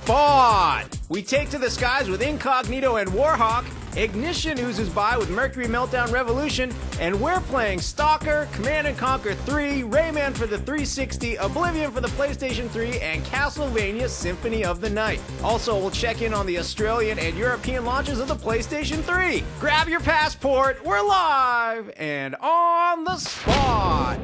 Spot. We take to the skies with Incognito and Warhawk. Ignition oozes by with Mercury Meltdown Revolution, and we're playing Stalker, Command & Conquer 3, Rayman for the 360, Oblivion for the PlayStation 3, and Castlevania Symphony of the Night. Also, we'll check in on the Australian and European launches of the PlayStation 3. Grab your passport, we're live and on the spot.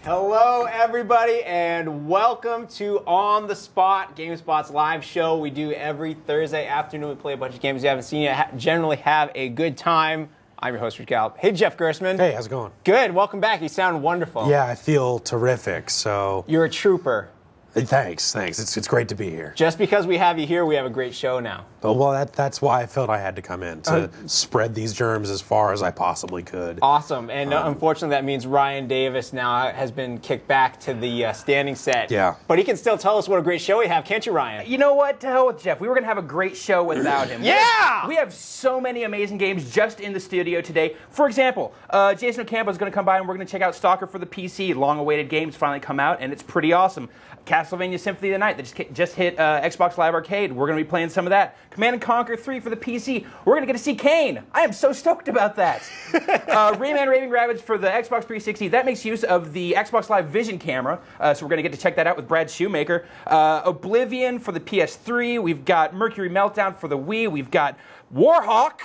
Hello, everybody, and welcome to On the Spot, GameSpot's live show. We do every Thursday afternoon. We play a bunch of games you haven't seen yet. Generally have a good time. I'm your host, Rich Gallup. Hey, Jeff Gerstmann. Hey, how's it going? Good. Welcome back. You sound wonderful. Yeah, I feel terrific. So You're a trooper. Thanks. It's great to be here. Just because we have you here, we have a great show now. Oh, well, that's why I felt I had to come in, to spread these germs as far as I possibly could. Awesome. And unfortunately, that means Ryan Davis now has been kicked back to the standing set. Yeah. But he can still tell us what a great show we have, can't you, Ryan? You know what? To hell with Jeff. We were going to have a great show without him. Yeah! We have so many amazing games just in the studio today. For example, Jason Ocampo is going to come by and we're going to check out Stalker for the PC. Long-awaited game's finally come out, and it's pretty awesome. Castlevania Symphony of the Night that just hit Xbox Live Arcade. We're going to be playing some of that. Command & Conquer 3 for the PC. We're going to get to see Kane. I am so stoked about that. Rayman Raving Rabbids for the Xbox 360. That makes use of the Xbox Live Vision camera, so we're going to get to check that out with Brad Shoemaker. Oblivion for the PS3. We've got Mercury Meltdown for the Wii. We've got Warhawk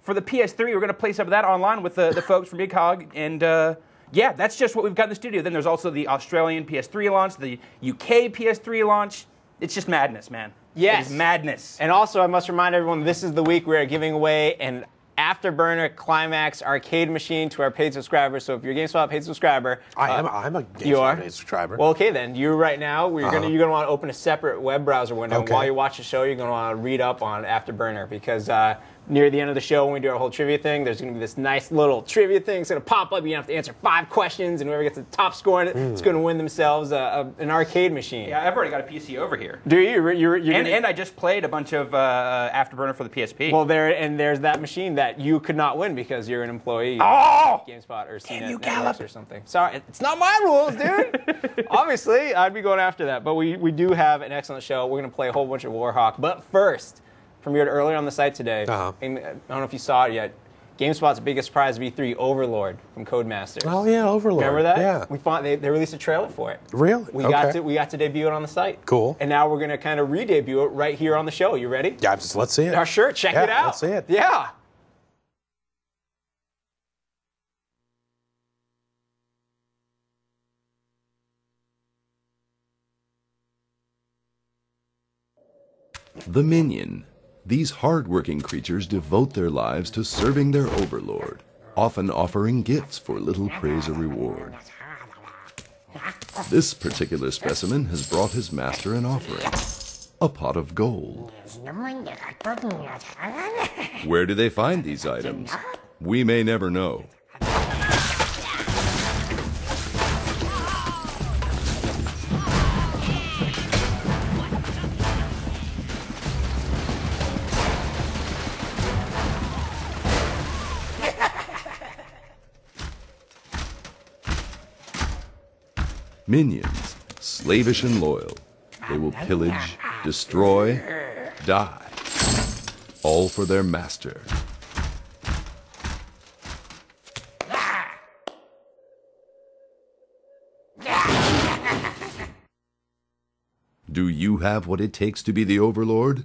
for the PS3. We're going to play some of that online with the folks from IGCOG, and yeah, that's just what we've got in the studio. Then there's also the Australian PS3 launch, the UK PS3 launch. It's just madness, man. Yes. It is madness. And also, I must remind everyone, this is the week we are giving away an Afterburner Climax arcade machine to our paid subscribers. So if you're a GameSpot paid subscriber, I'm a GameSpot paid subscriber. Well, okay then. You right now, you're gonna want to open a separate web browser window. Okay. And while you watch the show, you're gonna want to read up on Afterburner because near the end of the show, when we do our whole trivia thing, there's going to be this nice little trivia thing. It's going to pop up. You have to answer 5 questions, and whoever gets the top score in it is going to win themselves an arcade machine. Yeah, I've already got a PC over here. Do you? And I just played a bunch of Afterburner for the PSP. Well, there's that machine that you could not win because you're an employee Oh! of GameSpot or Damn CNET you, Networks Gallup. or something. Sorry, it's not my rules, dude. Obviously, I'd be going after that. But we do have an excellent show. We're going to play a whole bunch of Warhawk. But first, premiered earlier on the site today. And I don't know if you saw it yet. GameSpot's biggest prize of E3, Overlord from Codemasters. Oh yeah, Overlord. Remember that? Yeah. They released a trailer for it. Really? We got to debut it on the site. Cool. And now we're going to kind of re-debut it right here on the show. You ready? Yeah, let's see it. Sure, check it out. Let's see it. Yeah. The Minion. These hard-working creatures devote their lives to serving their overlord, often offering gifts for little praise or reward. This particular specimen has brought his master an offering, a pot of gold. Where do they find these items? We may never know. Minions, slavish and loyal, they will pillage, destroy, die, all for their master. Do you have what it takes to be the Overlord?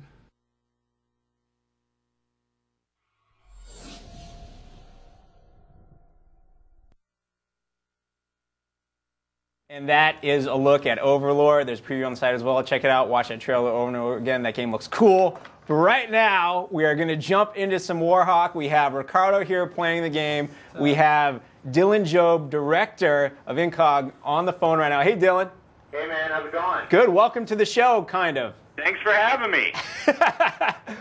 And that is a look at Overlord. There's a preview on the site as well. Check it out. Watch that trailer over and over again. That game looks cool. But right now, we are going to jump into some Warhawk. We have Ricardo here playing the game. We have Dylan Job, director of Incog, on the phone right now. Hey, Dylan. Hey, man. How's it going? Good. Welcome to the show, kind of. Thanks for having me.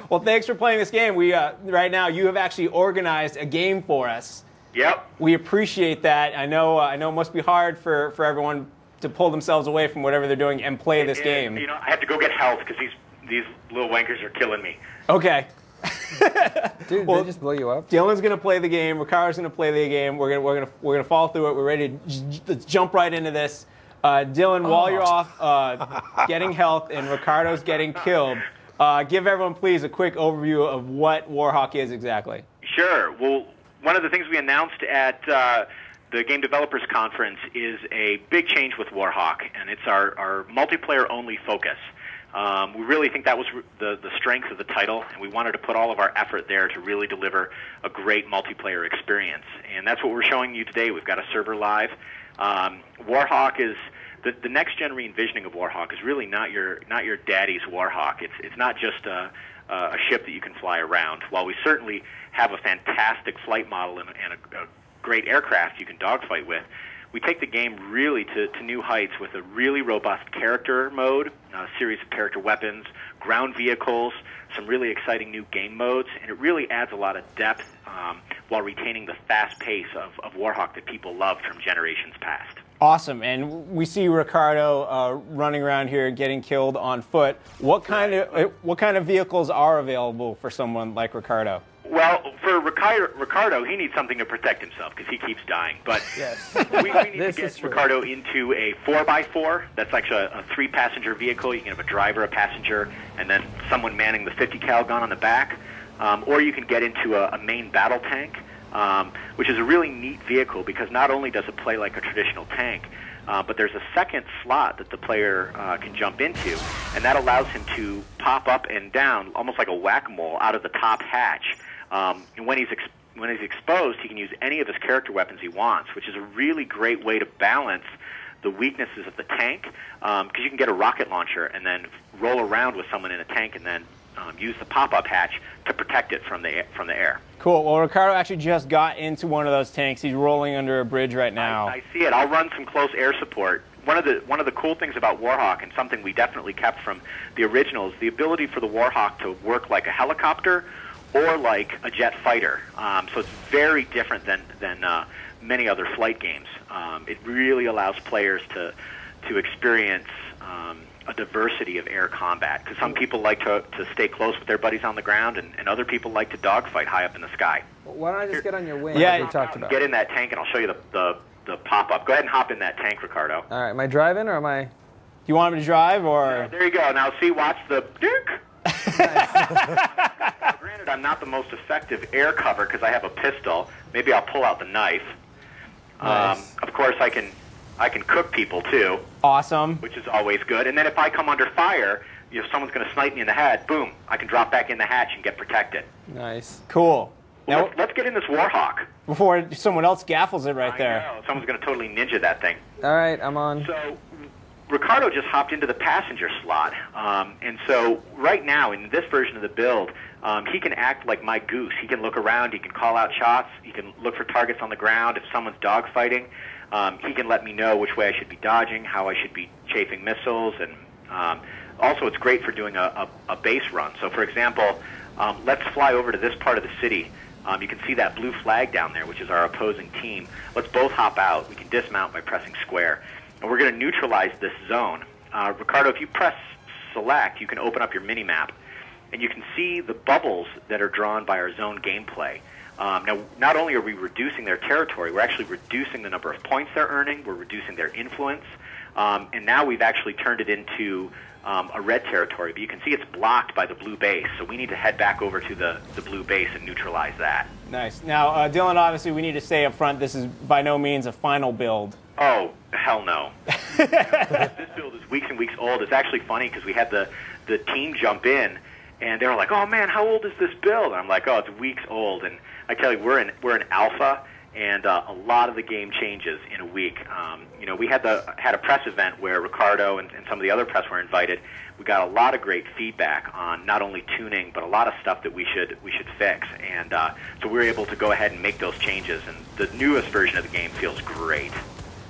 Well, thanks for playing this game. Right now, you have actually organized a game for us. Yep. We appreciate that. I know it must be hard for everyone to pull themselves away from whatever they're doing and play this game. You know, I have to go get health because these little wankers are killing me. Okay. Dude, they just blow you up? Dylan's gonna play the game. Ricardo's gonna play the game. We're gonna follow through it. We're ready to let's jump right into this. Dylan, while you're off getting health and Ricardo's getting killed, give everyone please a quick overview of what Warhawk is exactly. Sure. Well, one of the things we announced at the Game Developers Conference is a big change with Warhawk, and it's our multiplayer-only focus. We really think that was the strength of the title, and we wanted to put all of our effort there to really deliver a great multiplayer experience. And that's what we're showing you today. We've got a server live. Warhawk is the next-gen re-envisioning of Warhawk is really not your daddy's Warhawk. It's not just a ship that you can fly around. While we certainly have a fantastic flight model and a great aircraft you can dogfight with, we take the game really to new heights with a really robust character mode, a series of character weapons, ground vehicles, some really exciting new game modes, and it really adds a lot of depth while retaining the fast pace of Warhawk that people loved from generations past. Awesome, and we see Ricardo running around here getting killed on foot. What kind of vehicles are available for someone like Ricardo? Well, for Ricardo, he needs something to protect himself because he keeps dying. But Yes. we need to get Ricardo into a 4x4. That's actually a 3-passenger vehicle. You can have a driver, a passenger, and then someone manning the 50 cal gun on the back. Or you can get into a main battle tank, which is a really neat vehicle because not only does it play like a traditional tank, but there's a second slot that the player can jump into, and that allows him to pop up and down almost like a whack-a-mole out of the top hatch. And when he's exposed, he can use any of his character weapons he wants, which is a really great way to balance the weaknesses of the tank, because you can get a rocket launcher and then roll around with someone in a tank and then use the pop-up hatch to protect it from the air. Cool. Well, Ricardo actually just got into one of those tanks. He's rolling under a bridge right now. I see it. I'll run some close air support. One of the cool things about Warhawk, and something we definitely kept from the original, is the ability for the Warhawk to work like a helicopter or like a jet fighter. So it's very different than many other flight games. It really allows players to experience a diversity of air combat, because some people like to stay close with their buddies on the ground, and other people like to dogfight high up in the sky. Why don't I just get on your wing? Yeah, like we talked about. Get in that tank, and I'll show you the pop-up. Go ahead and hop in that tank, Ricardo. All right, am I driving or am I? Do you want him to drive or? There you go. Now see, watch the dink. Granted, I'm not the most effective air cover because I have a pistol. Maybe I'll pull out the knife. Nice. Of course, I can cook people too, Awesome. which is always good. And then if I come under fire, if someone's going to snipe me in the head, boom, I can drop back in the hatch and get protected. Nice. Cool. Well, Now, let's get in this Warhawk. before someone else gaffles it right there. I know. Someone's going to totally ninja that thing. All right, I'm on. So Ricardo just hopped into the passenger slot, and so right now in this version of the build, he can act like my goose. He can look around, he can call out shots, he can look for targets on the ground. If someone's dogfighting, he can let me know which way I should be dodging, how I should be chafing missiles, and also it's great for doing a base run. So for example, let's fly over to this part of the city. You can see that blue flag down there, which is our opposing team. Let's both hop out. We can dismount by pressing square. And we're going to neutralize this zone. Ricardo, if you press select, you can open up your mini-map, and you can see the bubbles that are drawn by our zone gameplay. Now, not only are we reducing their territory, we're actually reducing the number of points they're earning, we're reducing their influence, and now we've actually turned it into a red territory. But you can see it's blocked by the blue base, so we need to head back over to the blue base and neutralize that. Nice. Now, Dylan, obviously we need to say up front, this is by no means a final build. Oh, hell no. This build is weeks and weeks old. It's actually funny because we had the team jump in, and they were like, "Oh man, how old is this build?" And I'm like, "Oh, it's weeks old." And I tell you, we're in alpha, and a lot of the game changes in a week. You know, we had a press event where Ricardo and some of the other press were invited. We got a lot of great feedback on not only tuning, but a lot of stuff that we should fix. And so we were able to go ahead and make those changes. And the newest version of the game feels great.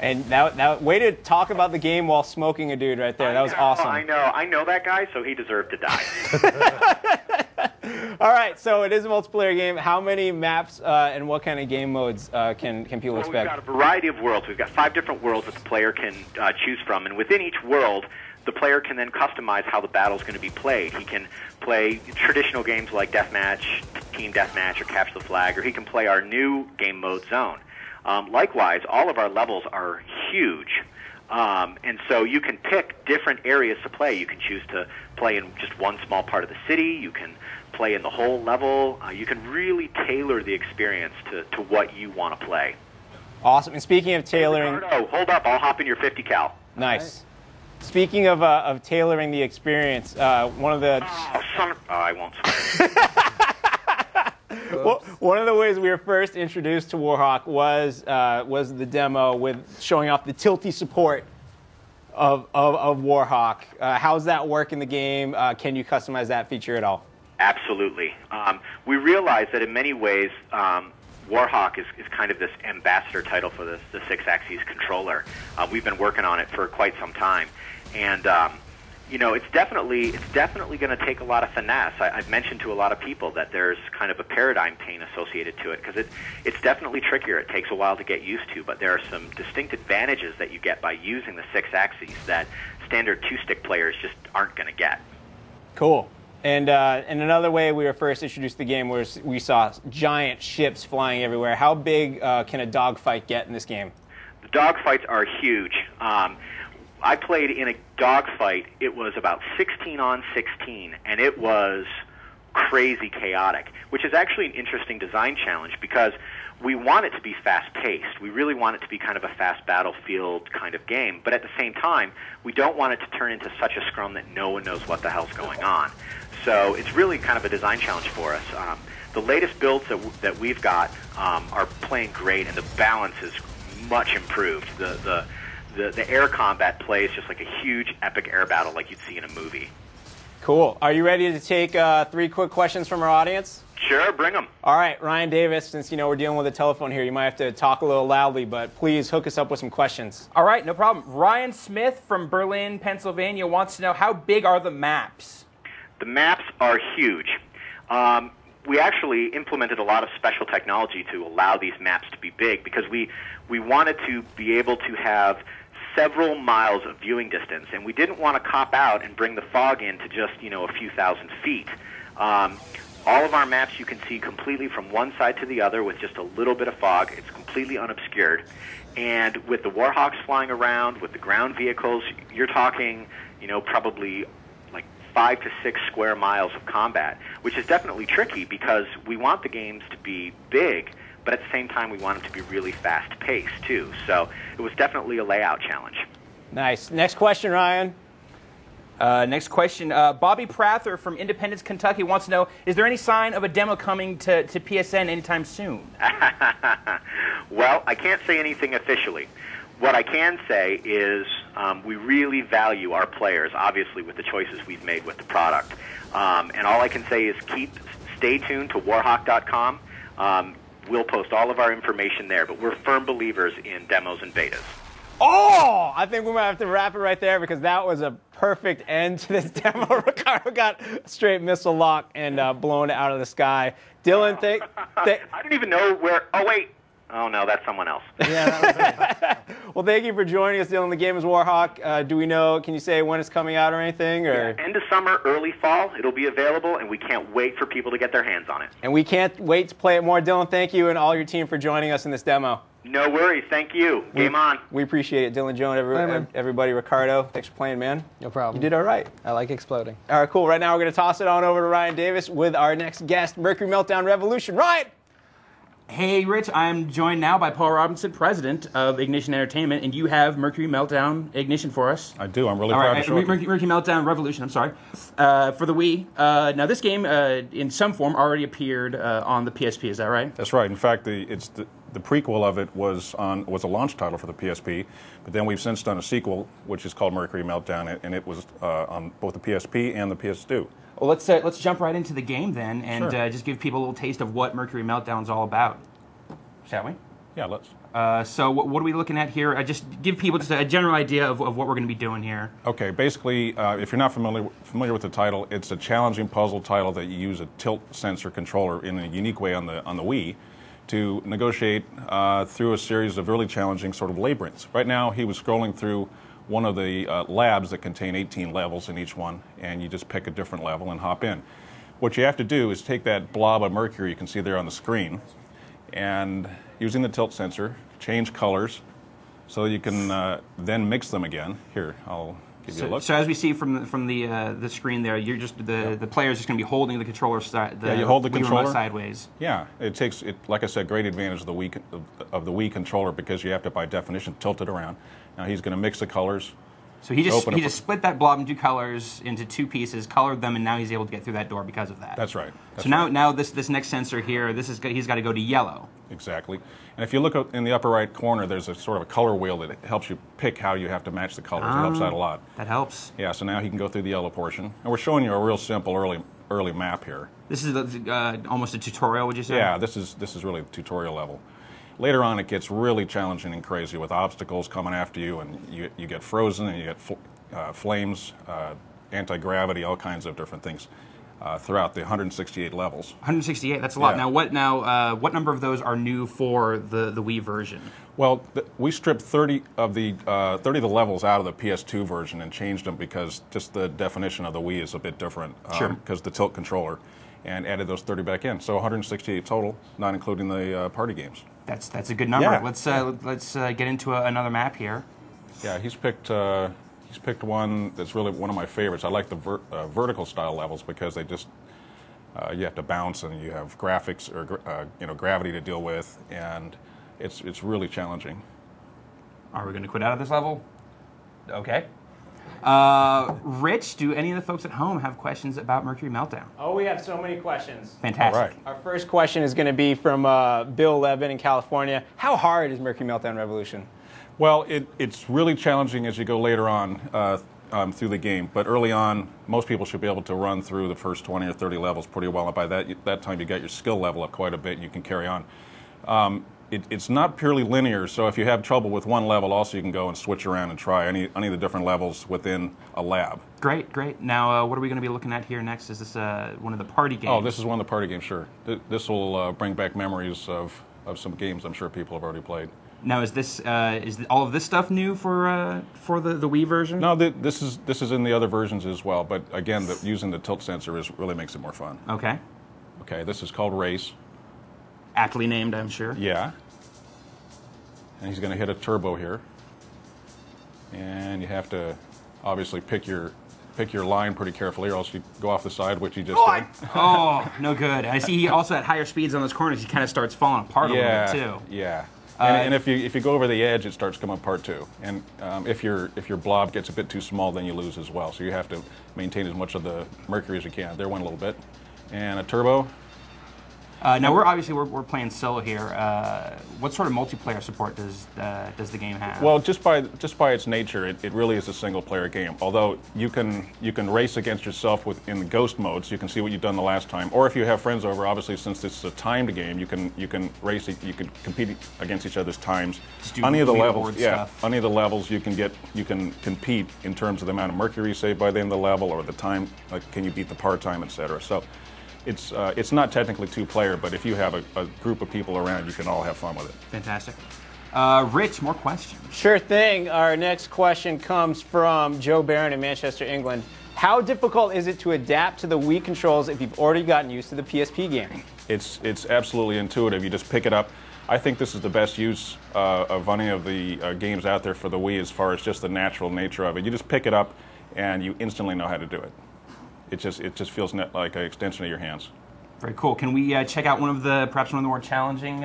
And that way to talk about the game while smoking a dude right there. That was awesome. I know that guy, so he deserved to die. All right, so it is a multiplayer game. How many maps and what kind of game modes can people Well, expect? we've got a variety of worlds. We've got 5 different worlds that the player can choose from, and within each world, the player can then customize how the battle is going to be played. He can play traditional games like Deathmatch, Team Deathmatch, or Capture the Flag, or he can play our new game mode, Zone. Likewise, all of our levels are huge, and so you can pick different areas to play. You can choose to play in just one small part of the city. You can play in the whole level. You can really tailor the experience to what you want to play. Awesome. And speaking of tailoring... Ricardo, hold up. I'll hop in your 50 cal. Nice. Speaking of tailoring the experience, one of the... I won't swear. Well, one of the ways we were first introduced to Warhawk was the demo with showing off the tilty support of Warhawk. How's that work in the game? Can you customize that feature at all? Absolutely. We realize that in many ways, Warhawk is kind of this ambassador title for the 6-axis controller. We've been working on it for quite some time, and it's definitely going to take a lot of finesse. I've mentioned to a lot of people that there's kind of a paradigm pain associated to it because it's definitely trickier. It takes a while to get used to, but there are some distinct advantages that you get by using the 6-axis that standard 2-stick players just aren't going to get. Cool. And another way we were first introduced to the game was we saw giant ships flying everywhere. How big can a dogfight get in this game? The dogfights are huge. I played in a dogfight. It was about 16 on 16, and it was crazy chaotic, which is actually an interesting design challenge because we want it to be fast-paced. We really want it to be kind of a fast battlefield kind of game, but at the same time, we don't want it to turn into such a scrum that no one knows what the hell's going on. So it's really kind of a design challenge for us. The latest builds that we've got are playing great, and the balance is much improved. The air combat plays just like a huge epic air battle like you'd see in a movie. Cool. Are you ready to take 3 quick questions from our audience? Sure, bring them. All right, Ryan Davis, since we're dealing with a telephone here, you might have to talk a little loudly, but please hook us up with some questions. All right, no problem. Ryan Smith from Berlin, Pennsylvania wants to know, how big are the maps? The maps are huge. We actually implemented a lot of special technology to allow these maps to be big because we wanted to be able to have several miles of viewing distance, and we didn't want to cop out and bring the fog in to just a few thousand feet. All of our maps you can see completely from one side to the other with just a little bit of fog. It's completely unobscured. And with the Warhawks flying around, with the ground vehicles, you're talking, probably like 5 to 6 square miles of combat, which is definitely tricky because we want the games to be big, but at the same time we want them to be really fast-paced too. So it was definitely a layout challenge. Nice. Next question, Ryan. Next question. Bobby Prather from Independence, Kentucky wants to know, is there any sign of a demo coming to PSN anytime soon? Well, I can't say anything officially. What I can say is we really value our players, obviously, with the choices we've made with the product. And all I can say is stay tuned to warhawk.com. We'll post all of our information there, but we're firm believers in demos and betas. Oh, I think we might have to wrap it right there because that was a perfect end to this demo. Ricardo got a straight missile lock and blown out of the sky. Dylan, I didn't even know where. Oh, wait. Oh, no, that's someone else. Yeah, that was Well, thank you for joining us, Dylan. The game is Warhawk. Can you say when it's coming out or anything? Or? Yeah, end of summer, early fall. It'll be available, and we can't wait for people to get their hands on it. And we can't wait to play it more. Dylan, thank you and all your team for joining us in this demo. No worries. Thank you. Game on. We appreciate it. Dylan, Joan, everybody, Ricardo, thanks for playing, man. No problem. You did all right. I like exploding. All right, cool. Right now we're going to toss it on over to Ryan Davis with our next guest, Mercury Meltdown Revolution. Ryan! Hey, Rich, I'm joined now by Paul Robinson, president of Ignition Entertainment, and you have Mercury Meltdown Ignition for us. I do. I'm really proud to show it. Mercury Meltdown Revolution, I'm sorry, for the Wii. Now, this game, in some form, already appeared on the PSP, is that right? That's right. In fact, the prequel of it was a launch title for the PSP, but then we've since done a sequel, which is called Mercury Meltdown, and it was on both the PSP and the PS2. Well, let's jump right into the game then, and Sure. just give people a little taste of what Mercury Meltdown is all about, shall we? Yeah, let's. So what are we looking at here? Just give people just a general idea of what we're going to be doing here. Okay, basically, if you're not familiar with the title, it's a challenging puzzle title that you use a tilt sensor controller in a unique way on the Wii to negotiate through a series of really challenging sort of labyrinths. Right now, he was scrolling through one of the labs that contain 18 levels in each one, and you just pick a different level and hop in. What you have to do is take that blob of mercury you can see there on the screen, and using the tilt sensor, change colors so you can then mix them again. Here, I'll give you a look. So as we see from the screen there, you're just the player's just going to be holding the controller you hold the Wii controller remote sideways. Yeah, it takes like I said, great advantage of the Wii controller because you have to by definition tilt it around. Now he's going to mix the colors. So he just split that blob into colors into two pieces, colored them, and now he's able to get through that door because of that. That's right. So now this next sensor here, he's got to go to yellow. Exactly. And if you look up in the upper right corner, there's a sort of a color wheel that helps you pick how you have to match the colors. It helps out a lot. That helps. Yeah, so now he can go through the yellow portion. And we're showing you a real simple early map here. This is almost a tutorial, would you say? Yeah, this is really the tutorial level. Later on, it gets really challenging and crazy with obstacles coming after you, and you get frozen, and you get flames, anti-gravity, all kinds of different things throughout the 168 levels. 168, that's a lot. Yeah. What number of those are new for the Wii version? Well, we stripped 30 of the levels out of the PS2 version and changed them because just the definition of the Wii is a bit different. Sure. Because the tilt controller, and added those 30 back in. So 168 total, not including the party games. That's a good number. Yeah. Let's get into another map here. Yeah, he's picked one that's really one of my favorites. I like the vertical style levels because they just you have to bounce and you have graphics or gravity to deal with, and it's really challenging. Are we going to quit out of this level? Okay. Rich, do any of the folks at home have questions about Mercury Meltdown? Oh, we have so many questions. Fantastic. All right. Our first question is going to be from Bill Levin in California. How hard is Mercury Meltdown Revolution? Well, it's really challenging as you go later on through the game. But early on, most people should be able to run through the first 20 or 30 levels pretty well. And by that time, you got your skill level up quite a bit, and you can carry on. It's not purely linear, so if you have trouble with one level, also you can go and switch around and try any of the different levels within a lab. Great. Now, what are we going to be looking at here next? Is this one of the party games? Oh, this is one of the party games, sure. This will bring back memories of some games I'm sure people have already played. Now, is all of this stuff new for the Wii version? No, this is in the other versions as well, but again, using the tilt sensor really makes it more fun. Okay. Okay, this is called Race. Aptly named, I'm sure. Yeah. And he's going to hit a turbo here. And you have to obviously pick your line pretty carefully, or else you go off the side, which he just did. Oh, no good. I see he also at higher speeds on those corners, he kind of starts falling apart a little bit too. Yeah. And if you go over the edge, it starts coming apart too. And if your blob gets a bit too small, then you lose as well. So you have to maintain as much of the mercury as you can. There went a little bit. And a turbo. Now we're playing solo here. What sort of multiplayer support does the game have? Well, just by its nature, it really is a single player game. Although you can race against yourself in the ghost mode, so you can see what you've done the last time. Or if you have friends over, obviously since this is a timed game, you can race. You can compete against each other's times. Any of the levels, any of the levels you can compete in terms of the amount of mercury saved by the end of the level or the time. Like, can you beat the par time, etc. So. It's not technically two-player, but if you have a group of people around, you can all have fun with it. Fantastic. Rich, more questions? Sure thing. Our next question comes from Joe Barron in Manchester, England. How difficult is it to adapt to the Wii controls if you've already gotten used to the PSP game? It's absolutely intuitive. You just pick it up. I think this is the best use of any of the games out there for the Wii as far as just the natural nature of it. You just pick it up, and you instantly know how to do it. It just feels like an extension of your hands. Very cool. Can we check out perhaps one of the more challenging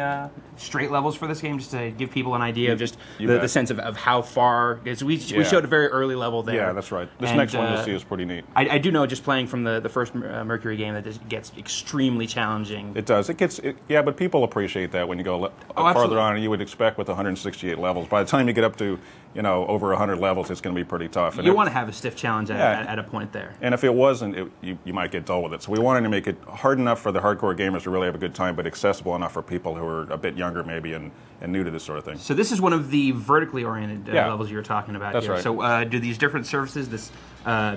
straight levels for this game, just to give people an idea of just the sense of how far? Because we showed a very early level there. Yeah, that's right. This next one you'll see is pretty neat. I do know, just playing from the first Mercury game, that this gets extremely challenging. It does. But people appreciate that when you go farther on, and you would expect with 168 levels. By the time you get up to over 100 levels, it's going to be pretty tough. And you want to have a stiff challenge at a point there. And if it wasn't, you might get dull with it. So we wanted to make it hard enough enough for the hardcore gamers to really have a good time, but accessible enough for people who are a bit younger maybe and new to this sort of thing. So this is one of the vertically oriented Yeah. levels you were talking about That's here. right. So do these different surfaces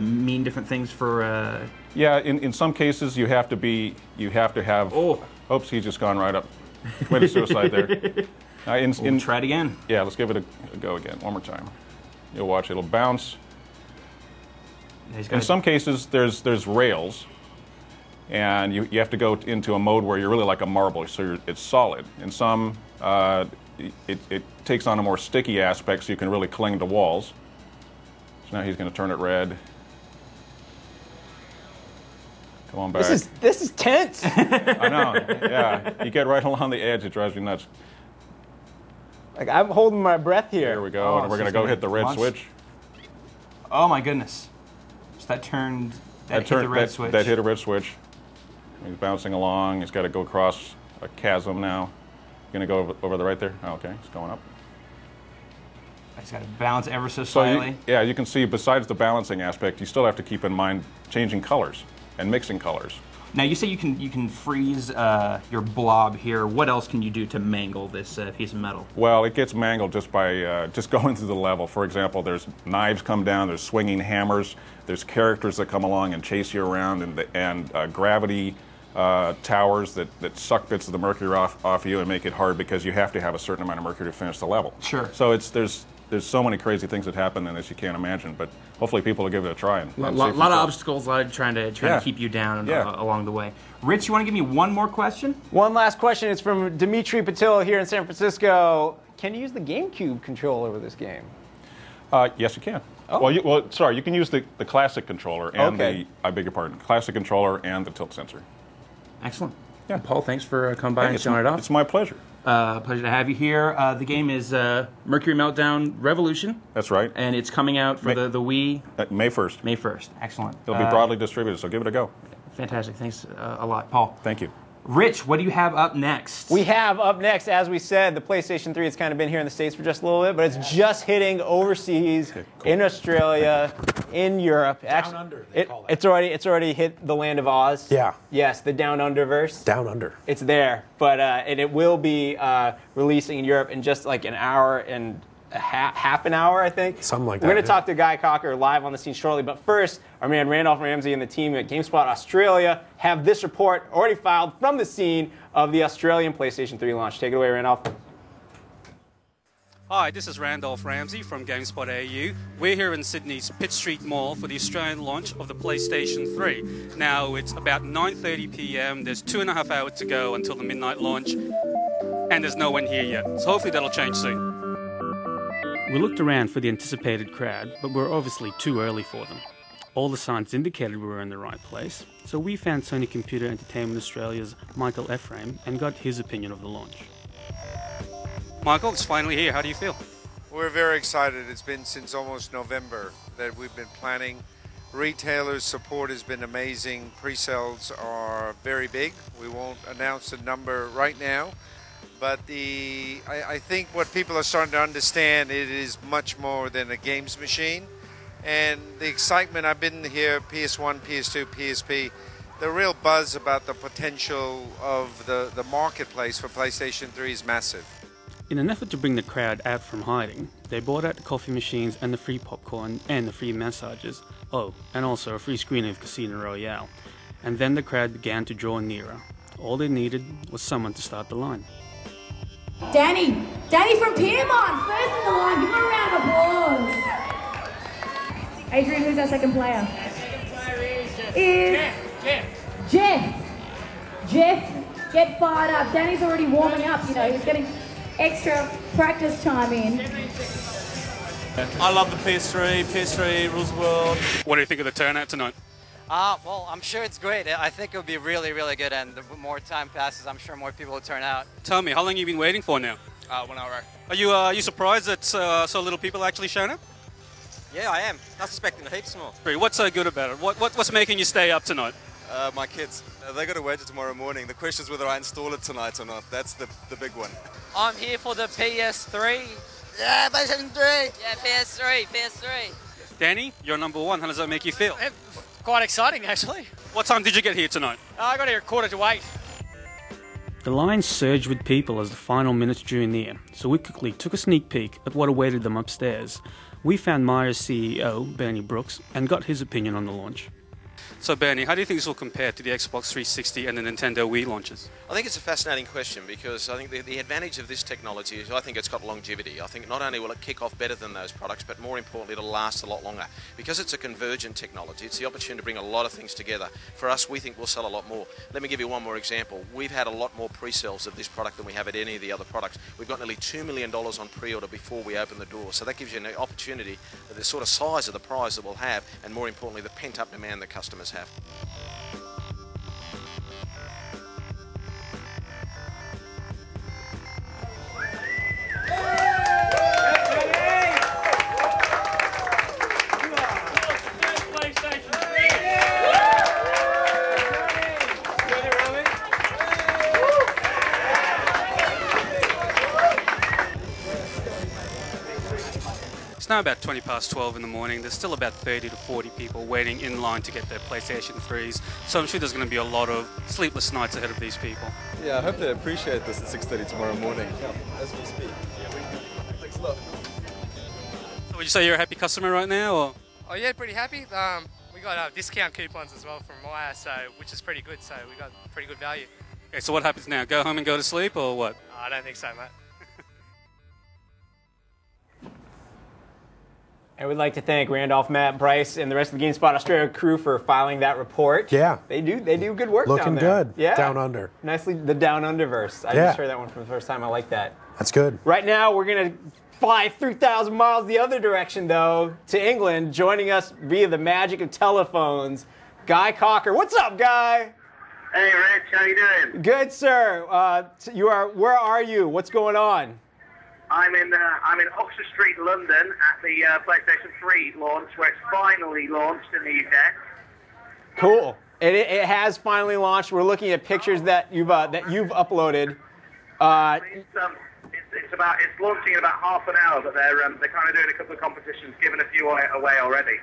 mean different things for... Yeah, in some cases you have to have... Oh. Oops, he's just gone right up. Committed suicide there. We'll try it again. Yeah, let's give it a go again, one more time. You'll watch, it'll bounce. In some cases, there's rails, and you have to go into a mode where you're really like a marble, so it's solid. In some, it takes on a more sticky aspect, so you can really cling to walls. So now he's going to turn it red. Come on back. This is tense. I know, yeah. You get right along the edge, it drives you nuts. Like, I'm holding my breath here. Here we go, and we're going to go hit the red switch. Oh my goodness. So that turned... That hit the red switch. That hit a red switch. He's bouncing along. He's got to go across a chasm now. Going to go over the right there? Oh, okay, he's going up. He's got to balance ever so slightly. Yeah, you can see besides the balancing aspect, you still have to keep in mind changing colors and mixing colors. Now you say you can freeze your blob here. What else can you do to mangle this piece of metal? Well, it gets mangled just by just going through the level. For example, there's knives come down, there's swinging hammers, there's characters that come along and chase you around, and gravity towers that suck bits of the mercury off you and make it hard because you have to have a certain amount of mercury to finish the level. Sure. So there's so many crazy things that happen in this you can't imagine, but hopefully people will give it a try. A lot of obstacles, a lot of trying to keep you down along the way. Rich, you want to give me one more question? One last question. It's from Dimitri Patil here in San Francisco. Can you use the GameCube controller with this game? Yes, you can. Oh. Well, sorry, you can use the classic controller and I beg your pardon, classic controller and the tilt sensor. Excellent. Yeah. Paul, thanks for coming by and showing it off. It's my pleasure. Pleasure to have you here. The game is Mercury Meltdown Revolution. That's right. And it's coming out for the Wii. May 1st. May 1st. Excellent. It'll be broadly distributed, so give it a go. Fantastic. Thanks a lot, Paul. Thank you. Rich, what do you have up next? We have up next, as we said, the PlayStation 3. It's kind of been here in the States for just a little bit, but it's just hitting overseas, in Australia, in Europe. Down Under, they call it. It's already hit the land of Oz. Yeah. Yes, the Down Underverse. Down Under. It's there, but and it will be releasing in Europe in just like an hour and half an hour, I think. Something like that. We're going to talk to Guy Cocker live on the scene shortly, but first, our man Randolph Ramsey and the team at GameSpot Australia have this report already filed from the scene of the Australian PlayStation 3 launch. Take it away, Randolph. Hi, this is Randolph Ramsey from GameSpot AU. We're here in Sydney's Pitt Street Mall for the Australian launch of the PlayStation 3. Now, it's about 9:30 p.m. There's 2.5 hours to go until the midnight launch, and there's no one here yet. So hopefully that'll change soon. We looked around for the anticipated crowd, but we're obviously too early for them. All the signs indicated we were in the right place, so we found Sony Computer Entertainment Australia's Michael Ephraim and got his opinion of the launch. Michael, it's finally here. How do you feel? We're very excited. It's been since almost November that we've been planning. Retailers' support has been amazing. Pre-sales are very big. We won't announce a number right now, but I think what people are starting to understand, it is much more than a games machine. And the excitement, I've been here, PS1, PS2, PSP, the real buzz about the potential of the marketplace for PlayStation 3 is massive. In an effort to bring the crowd out from hiding, they brought out the coffee machines and the free popcorn and the free massages. Oh, and also a free screening of Casino Royale. And then the crowd began to draw nearer. All they needed was someone to start the line. Danny from Piermont, first in the line. Give him a round of applause. Adrian, who's our second player? Is Jeff, get fired up. Danny's already warming up, you know, he's getting extra practice time in. I love the PS3 rules the world. What do you think of the turnout tonight? Well, I'm sure it's great. I think it'll be really, really good, and the more time passes, I'm sure more people will turn out. Tell me, how long have you been waiting for now? 1 hour. Are you surprised that so little people actually shown up? Yeah, I am. I was expecting heaps more. What's so good about it? What's making you stay up tonight? My kids. They got to wait till tomorrow morning. The question is whether I install it tonight or not. That's the big one. I'm here for the PS3. Yeah, PlayStation 3. Yeah, PS3. Danny, you're number one. How does that make you feel? Quite exciting, actually. What time did you get here tonight? I got here at 7:45. The line surged with people as the final minutes drew near, so we quickly took a sneak peek at what awaited them upstairs. We found Myers' CEO, Bernie Brooks, and got his opinion on the launch. So, Bernie, how do you think this will compare to the Xbox 360 and the Nintendo Wii launches? I think it's a fascinating question because I think the advantage of this technology is I think it's got longevity. I think not only will it kick off better than those products, but more importantly, it'll last a lot longer. Because it's a convergent technology, it's the opportunity to bring a lot of things together. For us, we think we'll sell a lot more. Let me give you one more example. We've had a lot more pre-sales of this product than we have at any of the other products. We've got nearly $2 million on pre-order before we open the door. So that gives you an opportunity, the sort of size of the prize that we'll have, and more importantly, the pent-up demand that customers have. It's now about 20 past 12 in the morning. There's still about 30 to 40 people waiting in line to get their PlayStation 3s. So I'm sure there's going to be a lot of sleepless nights ahead of these people. Yeah, I hope they appreciate this at 6:30 tomorrow morning as we speak. Thanks a lot. So would you say you're a happy customer right now? Or? Oh yeah, pretty happy. We got discount coupons as well from Myer, so which is pretty good. So we got pretty good value. Okay, so what happens now? Go home and go to sleep, or what? I don't think so, mate. And we'd like to thank Randolph, Matt, Bryce, and the rest of the GameSpot Australia crew for filing that report. Yeah. They do good work Looking down there. good. Yeah. Down under. Nicely, the Down Underverse. I just heard that one for the first time. I like that. That's good. Right now, we're going to fly 3,000 miles the other direction, though, to England. Joining us via the magic of telephones, Guy Cocker. What's up, Guy? Hey, Rich. How you doing? Good, sir. Where are you? What's going on? I'm in Oxford Street, London, at the PlayStation 3 launch, where it's finally launched in the UK. Cool. It has finally launched. We're looking at pictures that you've uploaded. It's launching in about half an hour, but they're kind of doing a couple of competitions, giving a few away already.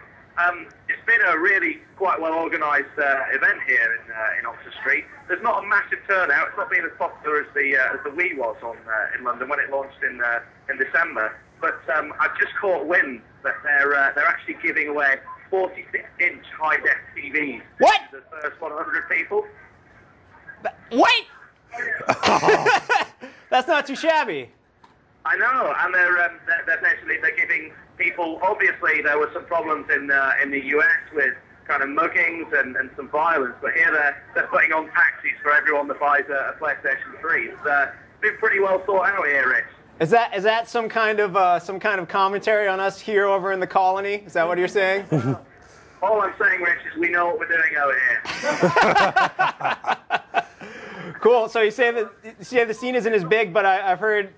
It's been a really quite well organised event here in Oxford Street. There's not a massive turnout. It's not been as popular as the Wii was in London when it launched in December. But I've just caught wind that they're actually giving away 46-inch high-def TVs. What? To the first 100 people. Wait! That's not too shabby. I know, and they're giving people. Obviously, there were some problems in the US with kind of muggings and some violence, but here they're putting on taxis for everyone that buys a PlayStation 3. It's been pretty well thought out here, Rich. Is that some kind of commentary on us here over in the colony? Is that what you're saying? All I'm saying, Rich, is we know what we're doing over here. Cool. So you say the scene isn't as big, but I've heard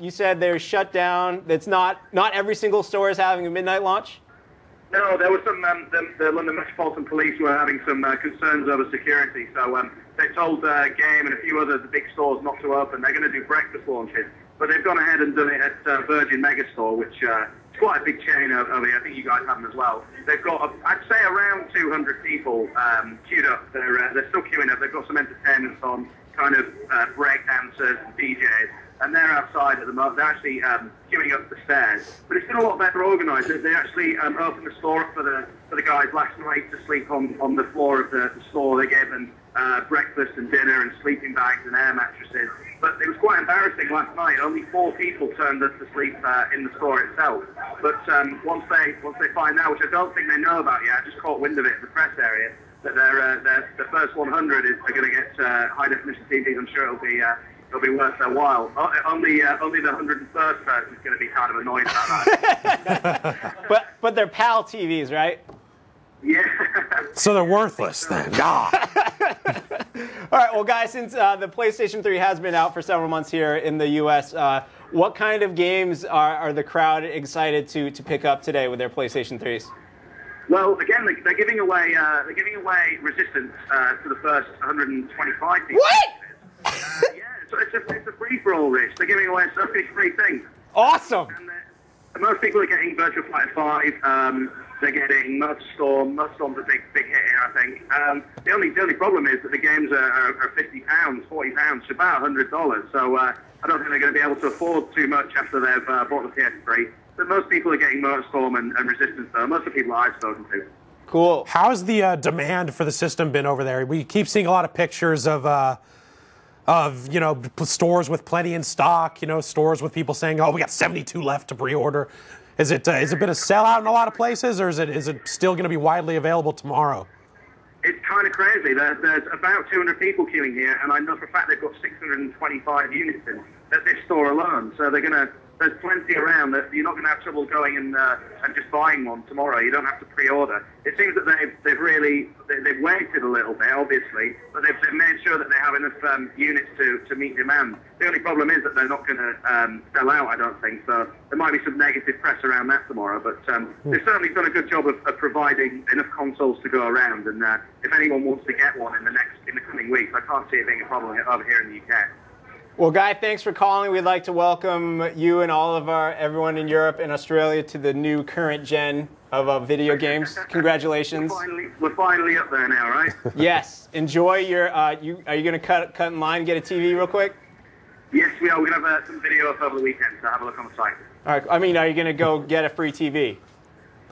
you said they're shut down. That's not every single store is having a midnight launch. No, there was some. The London Metropolitan Police were having some concerns over security, so they told Game and a few other big stores not to open. They're going to do breakfast launches, but they've gone ahead and done it at Virgin Megastore, which is quite a big chain over here. I think you guys have them as well. They've got, I'd say, around 200 people queued up. They're still queuing up. They've got some entertainments on, kind of break dancers and DJs, and they're outside at the moment. They're actually queuing up the stairs. But it's been a lot better organised. They actually opened the store up for the guys last night to sleep on the floor of the store. They gave them breakfast and dinner and sleeping bags and air mattresses. But it was quite embarrassing last night. Only 4 people turned up to sleep in the store itself. But once they find out, which I don't think they know about yet, I just caught wind of it in the press area, that the first 100 are going to get high definition TVs. I'm sure it'll be worth their while. Only the 101st person is going to be kind of annoyed about that. but they're PAL TVs, right? Yeah. So they're worthless then. God. All right, well, guys, since the PlayStation 3 has been out for several months here in the U.S., what kind of games are the crowd excited to pick up today with their PlayStation 3s? Well, again, they're giving away Resistance to the first 125 people. What? Yeah, it's a free for all, Rich. They're giving away so many free things. Awesome. most people are getting Virtua Fighter 5. They're getting MotorStorm. MotorStorm's a big hit here, I think. The only problem is that the games are £50, £40, about $100. So I don't think they're going to be able to afford too much after they've bought the PS3. But most people are getting MotorStorm and Resistance, though. Most of the people I've spoken to. Cool. How's the demand for the system been over there? We keep seeing a lot of pictures of stores with plenty in stock. Stores with people saying, "Oh, we got 72 left to pre-order." Is it been a sellout in a lot of places, or is it still going to be widely available tomorrow? It's kind of crazy. There's about 200 people queuing here, and I know for a fact they've got 625 units in at this store alone. So there's plenty around that you're not going to have trouble going and just buying one tomorrow. You don't have to pre-order. It seems that they've waited a little bit, obviously, but they've made sure that they have enough units to meet demand. The only problem is that they're not going to sell out, I don't think. So there might be some negative press around that tomorrow. But they've certainly done a good job of providing enough consoles to go around. And if anyone wants to get one in the coming weeks, I can't see it being a problem over here in the UK. Well, Guy, thanks for calling. We'd like to welcome you and all of everyone in Europe and Australia to the new current gen of video games. Congratulations. We're finally up there now, right? Yes. Enjoy your. Are you going to cut in line and get a TV real quick? Yes, we are. We're going to have some video up over the weekend, so have a look on the site. All right. I mean, are you going to go get a free TV?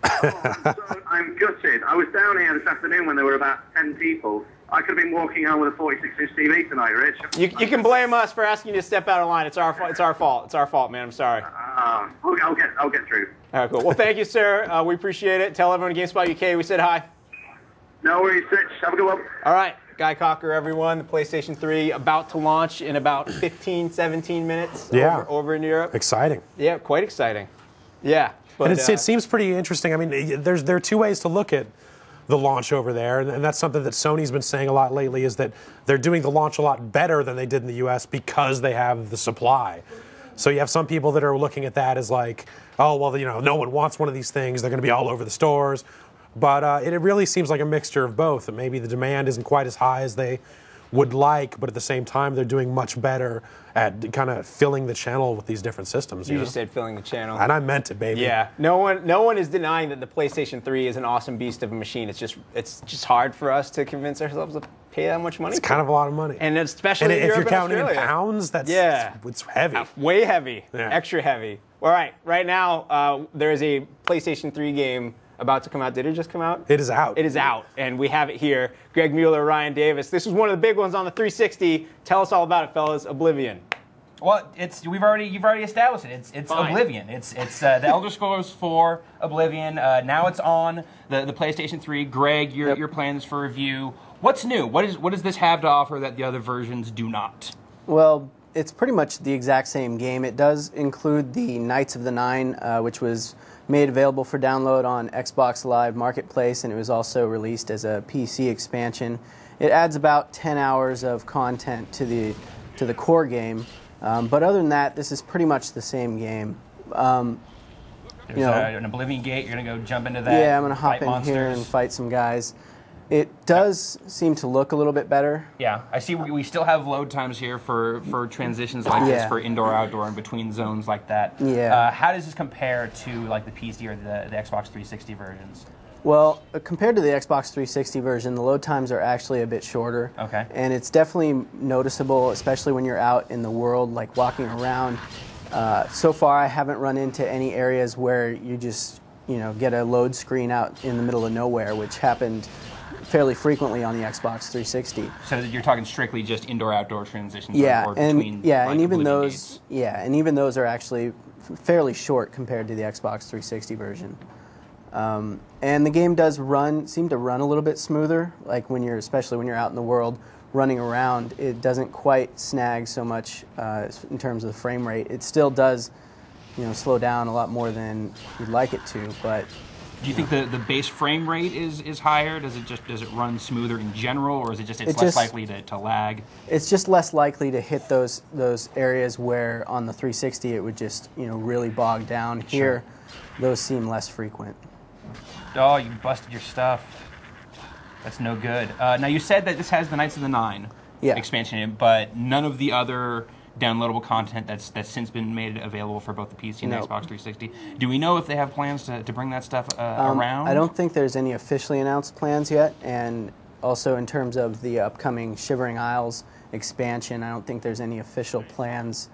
I'm gutted. I was down here this afternoon when there were about 10 people. I could have been walking home with a 46-inch TV tonight, Rich. You can blame us for asking you to step out of line. It's our fault. It's our fault, man. I'm sorry. I'll get through. All right, cool. Well, thank you, sir. We appreciate it. Tell everyone at GameSpot UK we said hi. No worries, Rich. Have a good one. All right. Guy Cocker, everyone. The PlayStation 3 about to launch in about 15, 17 minutes over in Europe. Exciting. Yeah, quite exciting. Yeah. But, and it seems pretty interesting. I mean, there are two ways to look at the launch over there, and that's something that Sony's been saying a lot lately, is that they're doing the launch a lot better than they did in the US because they have the supply. So you have some people that are looking at that as like, oh, well, no one wants one of these things. They're going to be all over the stores. But it really seems like a mixture of both. And maybe the demand isn't quite as high as they would like, but at the same time, they're doing much better at kind of filling the channel with these different systems. You just said filling the channel. And I meant it, baby. Yeah. No one is denying that the PlayStation 3 is an awesome beast of a machine. It's just hard for us to convince ourselves to pay that much money. It's kind of a lot of money. And especially if you're counting in pounds, it's heavy. Way heavy. Yeah. Extra heavy. All right. Right now, there is a PlayStation 3 game about to come out. Did it just come out? It is out. It is out, and we have it here. Greg Mueller, Ryan Davis. This was one of the big ones on the 360. Tell us all about it, fellas. Oblivion. Well, you've already established it. It's Oblivion. It's the Elder Scrolls 4 Oblivion. Now it's on the PlayStation 3. Greg, your plans for review. What's new? What does this have to offer that the other versions do not? Well, it's pretty much the exact same game. It does include the Knights of the Nine, which was made available for download on Xbox Live Marketplace, and it was also released as a PC expansion. It adds about 10 hours of content to the core game, but other than that, this is pretty much the same game. There's an Oblivion Gate. You're gonna go jump into that. Yeah, I'm gonna hop in here and fight some guys. It does seem to look a little bit better. Yeah, I see we still have load times here for transitions like this, for indoor-outdoor and between zones like that. Yeah. How does this compare to like the PC or the Xbox 360 versions? Well, compared to the Xbox 360 version, the load times are actually a bit shorter. Okay. And it's definitely noticeable, especially when you're out in the world, like walking around. So far, I haven't run into any areas where you just, get a load screen out in the middle of nowhere, which happened fairly frequently on the Xbox 360. So you're talking strictly just indoor-outdoor transitions, or and between, and even those, and even those are actually fairly short compared to the Xbox 360 version. And the game does seem to run a little bit smoother. Like especially when you're out in the world running around, it doesn't quite snag so much in terms of the frame rate. It still does, slow down a lot more than you'd like it to, but. Do you think the base frame rate is higher? Does it run smoother in general, or is it just less likely to lag? It's just less likely to hit those areas where on the 360 it would just really bog down. Here, those seem less frequent. Oh, you busted your stuff. That's no good. Now you said that this has the Knights of the Nine expansion in it, but none of the other downloadable content that's since been made available for both the PC and No. the Xbox 360. Do we know if they have plans to bring that stuff around? I don't think there's any officially announced plans yet, and also in terms of the upcoming Shivering Isles expansion, I don't think there's any official plans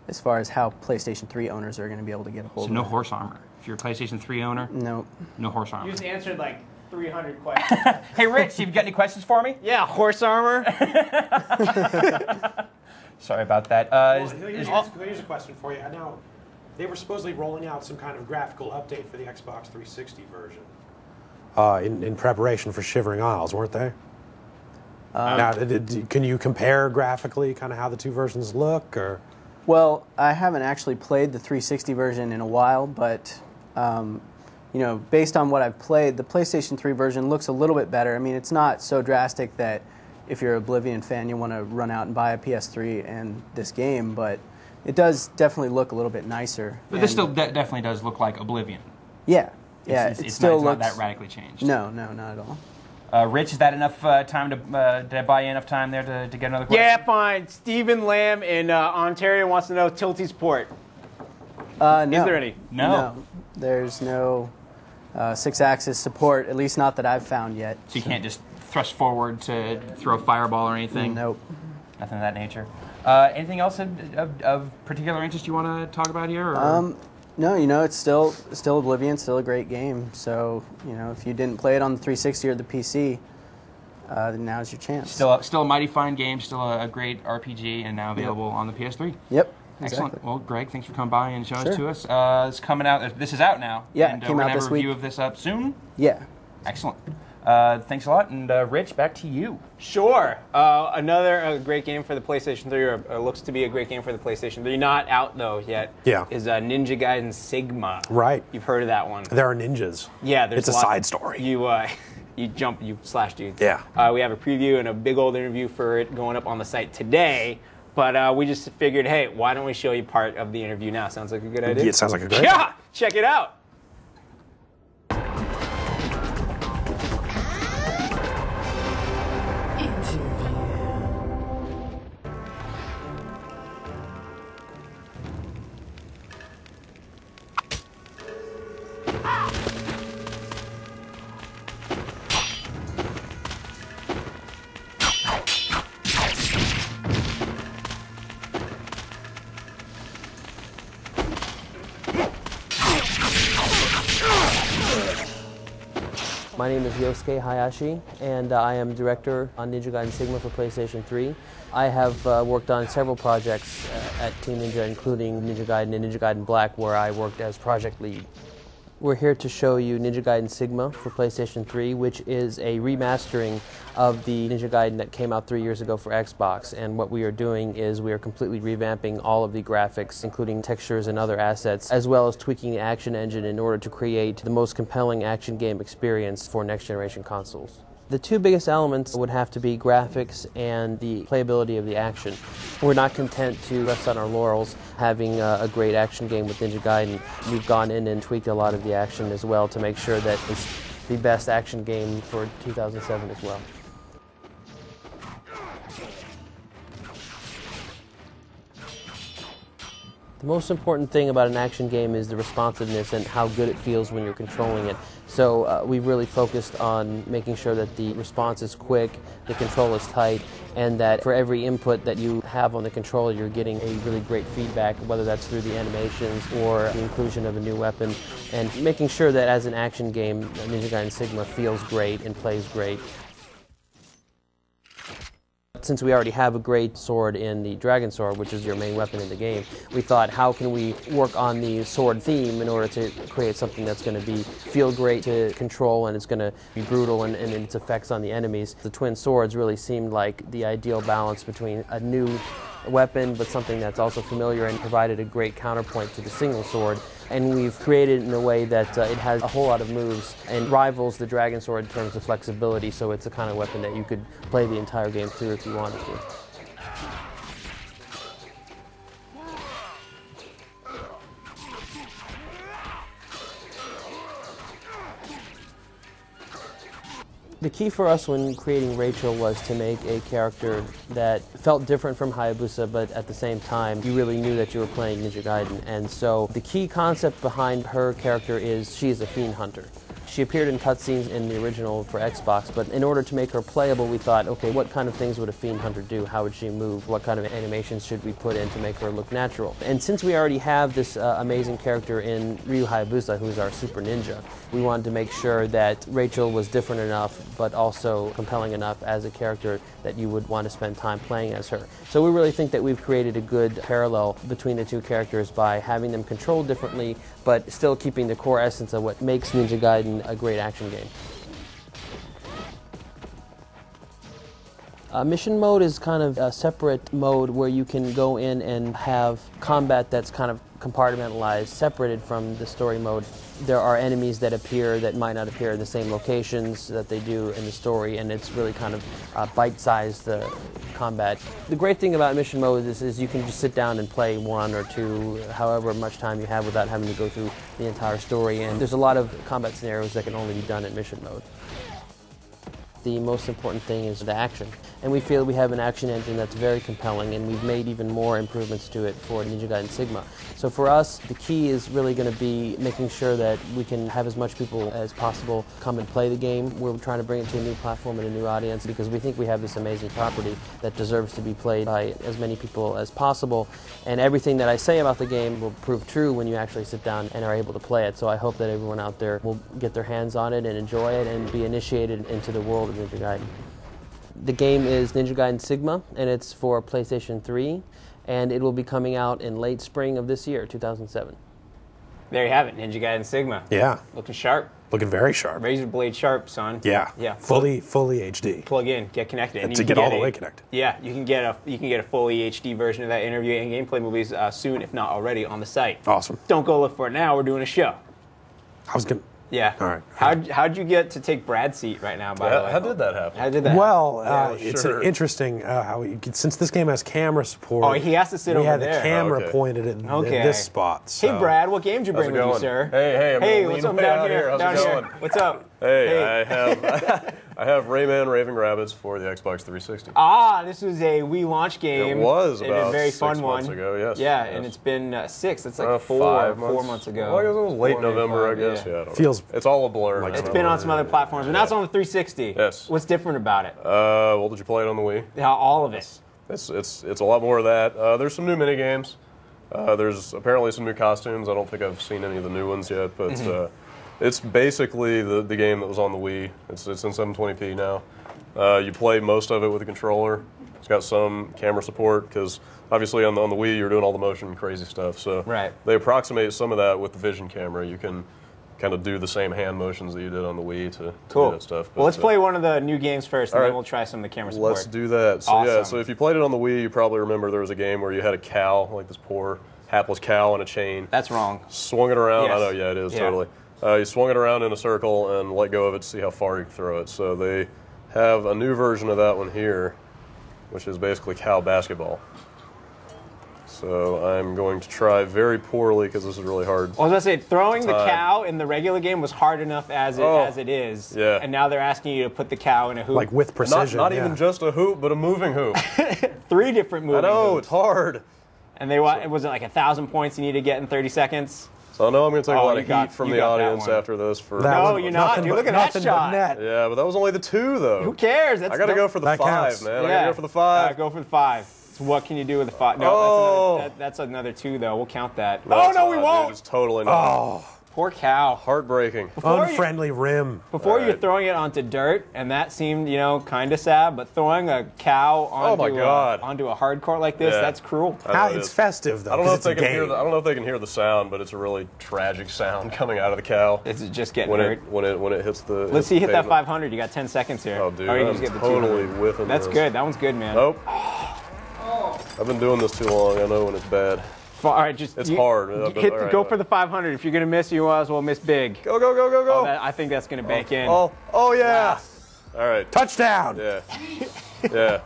as far as how PlayStation 3 owners are going to be able to get a hold So of no it. horse armor. If you're a PlayStation 3 owner, no horse armor. You just answered like 300 questions. Hey, Rich, you've got any questions for me? Yeah, horse armor. Sorry about that. Here's a question for you. Now, they were supposedly rolling out some kind of graphical update for the Xbox 360 version in preparation for Shivering Isles, weren't they? Now, can you compare graphically kind of how the two versions look? Or? Well, I haven't actually played the 360 version in a while, but you know, based on what I've played, the PlayStation 3 version looks a little bit better. I mean, it's not so drastic that if you're an Oblivion fan, you want to run out and buy a PS3 and this game, but it does definitely look a little bit nicer. But this still definitely does look like Oblivion. Yeah, It's still not looks that radically changed. No, not at all. Rich, is that enough time to buy you enough time there to get another question? Yeah, fine. Stephen Lamb in Ontario wants to know Tilty's port. No. Is there any? No. There's no 6-axis support, at least not that I've found yet. So you can't just thrust forward to throw a fireball or anything? Nope. Nothing of that nature. Anything else of particular interest you want to talk about here? Or? No, you know, it's still Oblivion, still a great game. So, you know, if you didn't play it on the 360 or the PC, then now's your chance. Still a mighty fine game, still a great RPG, and now available on the PS3. Yep. Excellent. Exactly. Well, Greg, thanks for coming by and showing it Sure. to us. It's coming out. This is out now. Yeah, and it came we're out gonna have this a review week. of this up soon. Yeah. Excellent. Thanks a lot. And Rich, back to you. Sure. Another great game for the PlayStation 3, or looks to be a great game for the PlayStation 3. Not out, though, yet. Yeah. Is Ninja Gaiden Sigma. Right. You've heard of that one. There are ninjas. Yeah, there's It's a side story. You jump, you slash dudes. Yeah. We have a preview and a big old interview for it going up on the site today. But we just figured, hey, why don't we show you part of the interview now? Sounds like a good idea? Yeah, it sounds like a great Yeah! Check it out! My name is Yosuke Hayashi, and I am director on Ninja Gaiden Sigma for PlayStation 3. I have worked on several projects at Team Ninja, including Ninja Gaiden and Ninja Gaiden Black, where I worked as project lead. We're here to show you Ninja Gaiden Sigma for PlayStation 3, which is a remastering of the Ninja Gaiden that came out 3 years ago for Xbox. And what we are doing is we are completely revamping all of the graphics, including textures and other assets, as well as tweaking the action engine in order to create the most compelling action game experience for next-generation consoles. The two biggest elements would have to be graphics and the playability of the action. We're not content to rest on our laurels having a great action game with Ninja Gaiden. We've gone in and tweaked a lot of the action as well to make sure that it's the best action game for 2007 as well. The most important thing about an action game is the responsiveness and how good it feels when you're controlling it. So we've really focused on making sure that the response is quick, the control is tight, and that for every input that you have on the controller, you're getting a really great feedback, whether that's through the animations or the inclusion of a new weapon, and making sure that as an action game, Ninja Gaiden Sigma feels great and plays great. Since we already have a great sword in the Dragon Sword, which is your main weapon in the game, we thought, how can we work on the sword theme in order to create something that's going to feel great to control, and it's going to be brutal in its effects on the enemies. The twin swords really seemed like the ideal balance between a new weapon, but something that's also familiar and provided a great counterpoint to the single sword. And we've created it in a way that it has a whole lot of moves and rivals the Dragon Sword in terms of flexibility, so it's the kind of weapon that you could play the entire game through if you wanted to. The key for us when creating Rachel was to make a character that felt different from Hayabusa, but at the same time, you really knew that you were playing Ninja Gaiden. And so the key concept behind her character is she is a fiend hunter. She appeared in cutscenes in the original for Xbox, but in order to make her playable, we thought, okay, what kind of things would a fiend hunter do? How would she move? What kind of animations should we put in to make her look natural? And since we already have this amazing character in Ryu Hayabusa, who's our super ninja, we wanted to make sure that Rachel was different enough, but also compelling enough as a character that you would want to spend time playing as her. So we really think that we've created a good parallel between the two characters by having them controlled differently, but still keeping the core essence of what makes Ninja Gaiden a great action game. Mission mode is kind of a separate mode where you can go in and have combat that's kind of compartmentalized, separated from the story mode. There are enemies that appear that might not appear in the same locations that they do in the story, and it's really kind of bite-sized combat. The great thing about mission mode is you can just sit down and play 1 or 2, however much time you have without having to go through the entire story, and there's a lot of combat scenarios that can only be done in mission mode. The most important thing is the action. And we feel we have an action engine that's very compelling, and we've made even more improvements to it for Ninja Gaiden Sigma. So for us, the key is really going to be making sure that we can have as much people as possible come and play the game. We're trying to bring it to a new platform and a new audience because we think we have this amazing property that deserves to be played by as many people as possible. And everything that I say about the game will prove true when you actually sit down and are able to play it. So I hope that everyone out there will get their hands on it and enjoy it and be initiated into the world of Ninja Gaiden. The game is Ninja Gaiden Sigma, and it's for PlayStation 3, and it will be coming out in late spring of this year, 2007. There you have it, Ninja Gaiden Sigma. Yeah. Looking sharp. Looking very sharp. Razor blade sharp, son. Yeah. Yeah. Fully HD. Plug in, get connected, and to get all the way connected. Yeah, you can get a fully HD version of that interview and gameplay movies soon, if not already, on the site. Awesome. Don't go look for it now. We're doing a show. I was gonna. Yeah. All right. How'd you get to take Brad's seat right now? By the way, how did that happen? How did that? Well, happen? it's interesting how since this game has camera support. Oh, he has to sit over there. We had the camera pointed at this spot. So. Hey, Brad, what game did you bring with you, sir? Hey, what's up down here? How's it going? What's up? Hey, I have Rayman Raving Rabbids for the Xbox 360. Ah, this was a Wii launch game. It was about a very fun 6 months ago, yes. Yeah, yes. And it's been 6. It's like 4 months ago. Well, I guess it was late November, I guess. Yeah, I don't know. It's all a blur. It's been on some other platforms, but now it's on the 360. Yes. What's different about it? Well, did you play it on the Wii? Yeah, all of it. It's a lot more of that. There's some new mini games. There's apparently some new costumes. I don't think I've seen any of the new ones yet, but it's basically the game that was on the Wii. It's in 720p now. You play most of it with a controller. It's got some camera support because obviously on the Wii you're doing all the motion crazy stuff. So they approximate some of that with the Vision camera. You can kind of do the same hand motions that you did on the Wii to do that stuff. But, well, let's play one of the new games first, and then we'll try some of the camera support. Let's do that. So awesome. Yeah, so if you played it on the Wii, you probably remember there was a game where you had a cow, like this poor hapless cow on a chain. That's wrong. Swung it around. Yes. I know, yeah, it is totally. You swung it around in a circle and let go of it to see how far you can throw it. So they have a new version of that one here, which is basically cow basketball. So I'm going to try very poorly because this is really hard. Well, I was going to say, throwing the cow in the regular game was hard enough as it is. Yeah. And now they're asking you to put the cow in a hoop. Like with precision. Not even just a hoop, but a moving hoop. 3 different moving hoops. I know, it's hard. And was it like 1,000 points you need to get in 30 seconds? So I know I'm going to take a lot of heat from the audience after this. No, you're not. You're looking at that shot. Yeah, but that was only the 2, though. Who cares? I got to go for the 5, man. I got to go for the 5. Go for the 5. So what can you do with the 5? No, that's another 2, though. We'll count that. No, we won't. Dude, it's totally not. Poor cow. Heartbreaking. Unfriendly rim. Before you're throwing it onto dirt, and that seemed, kind of sad, but throwing a cow onto a hard court like this, that's cruel. It's festive, though. I don't know if they can hear I don't know if they can hear the sound, but it's a really tragic sound coming out of the cow. It's just getting when hurt. When it hits the. Let's see, hit that 500. You got 10 seconds here. Oh, dude, you I'm just get the totally 200. whiffing That's this. good. That one's good, man. Nope. I've been doing this too long. I know when it's bad. All right, it's hard. Go for the 500. If you're going to miss, you might as well miss big. Go, go, go, go, go. I think that's going to bank in. Oh, yeah. Wow. All right. Touchdown. Yeah. Yeah.